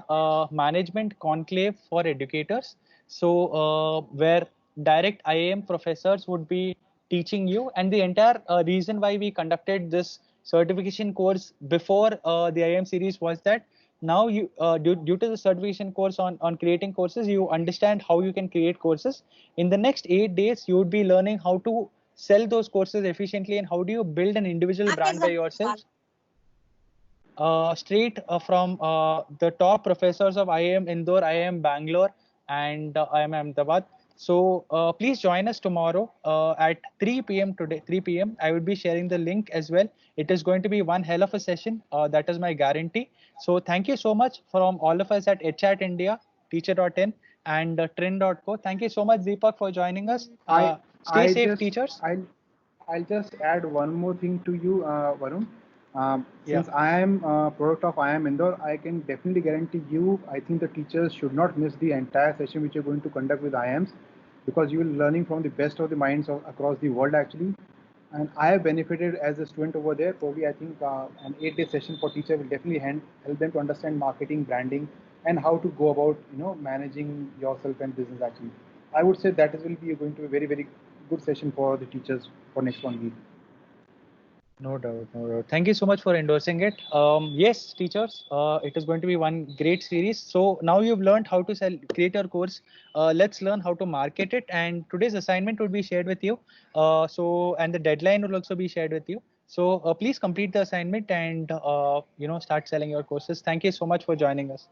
management conclave for educators. So where direct IIM professors would be teaching you, and the entire reason why we conducted this certification course before the IIM series was that now you due to the certification course on creating courses, you understand how you can create courses. In the next 8 days, you would be learning how to sell those courses efficiently and how do you build an individual brand by yourself. Straight from the top professors of IIM Indore, IIM Bangalore, and IIM Ahmedabad. So please join us tomorrow at 3 p.m. today. 3 p.m. I will be sharing the link as well. It is going to be one hell of a session. That is my guarantee. So thank you so much from all of us at HChat India, Teacher.in, and Trin.co. Thank you so much, Deepak, for joining us. Stay safe, teachers. I'll just add one more thing to you, Varun. Since I am a product of IIM Indore, I can definitely guarantee you, I think the teachers should not miss the entire session which you're going to conduct with IIMs, because you will be learning from the best of the minds across the world actually. And I have benefited as a student over there. Probably I think an 8-day session for teacher will definitely help them to understand marketing, branding, and how to go about managing yourself and business actually. I would say that will be going to be a very, very good session for the teachers for next 1 week. No doubt, no doubt. Thank you so much for endorsing it. Yes, teachers, it is going to be one great series. So now you've learned how to create your course. Let's learn how to market it. And today's assignment would be shared with you. And the deadline will also be shared with you. So please complete the assignment and start selling your courses. Thank you so much for joining us.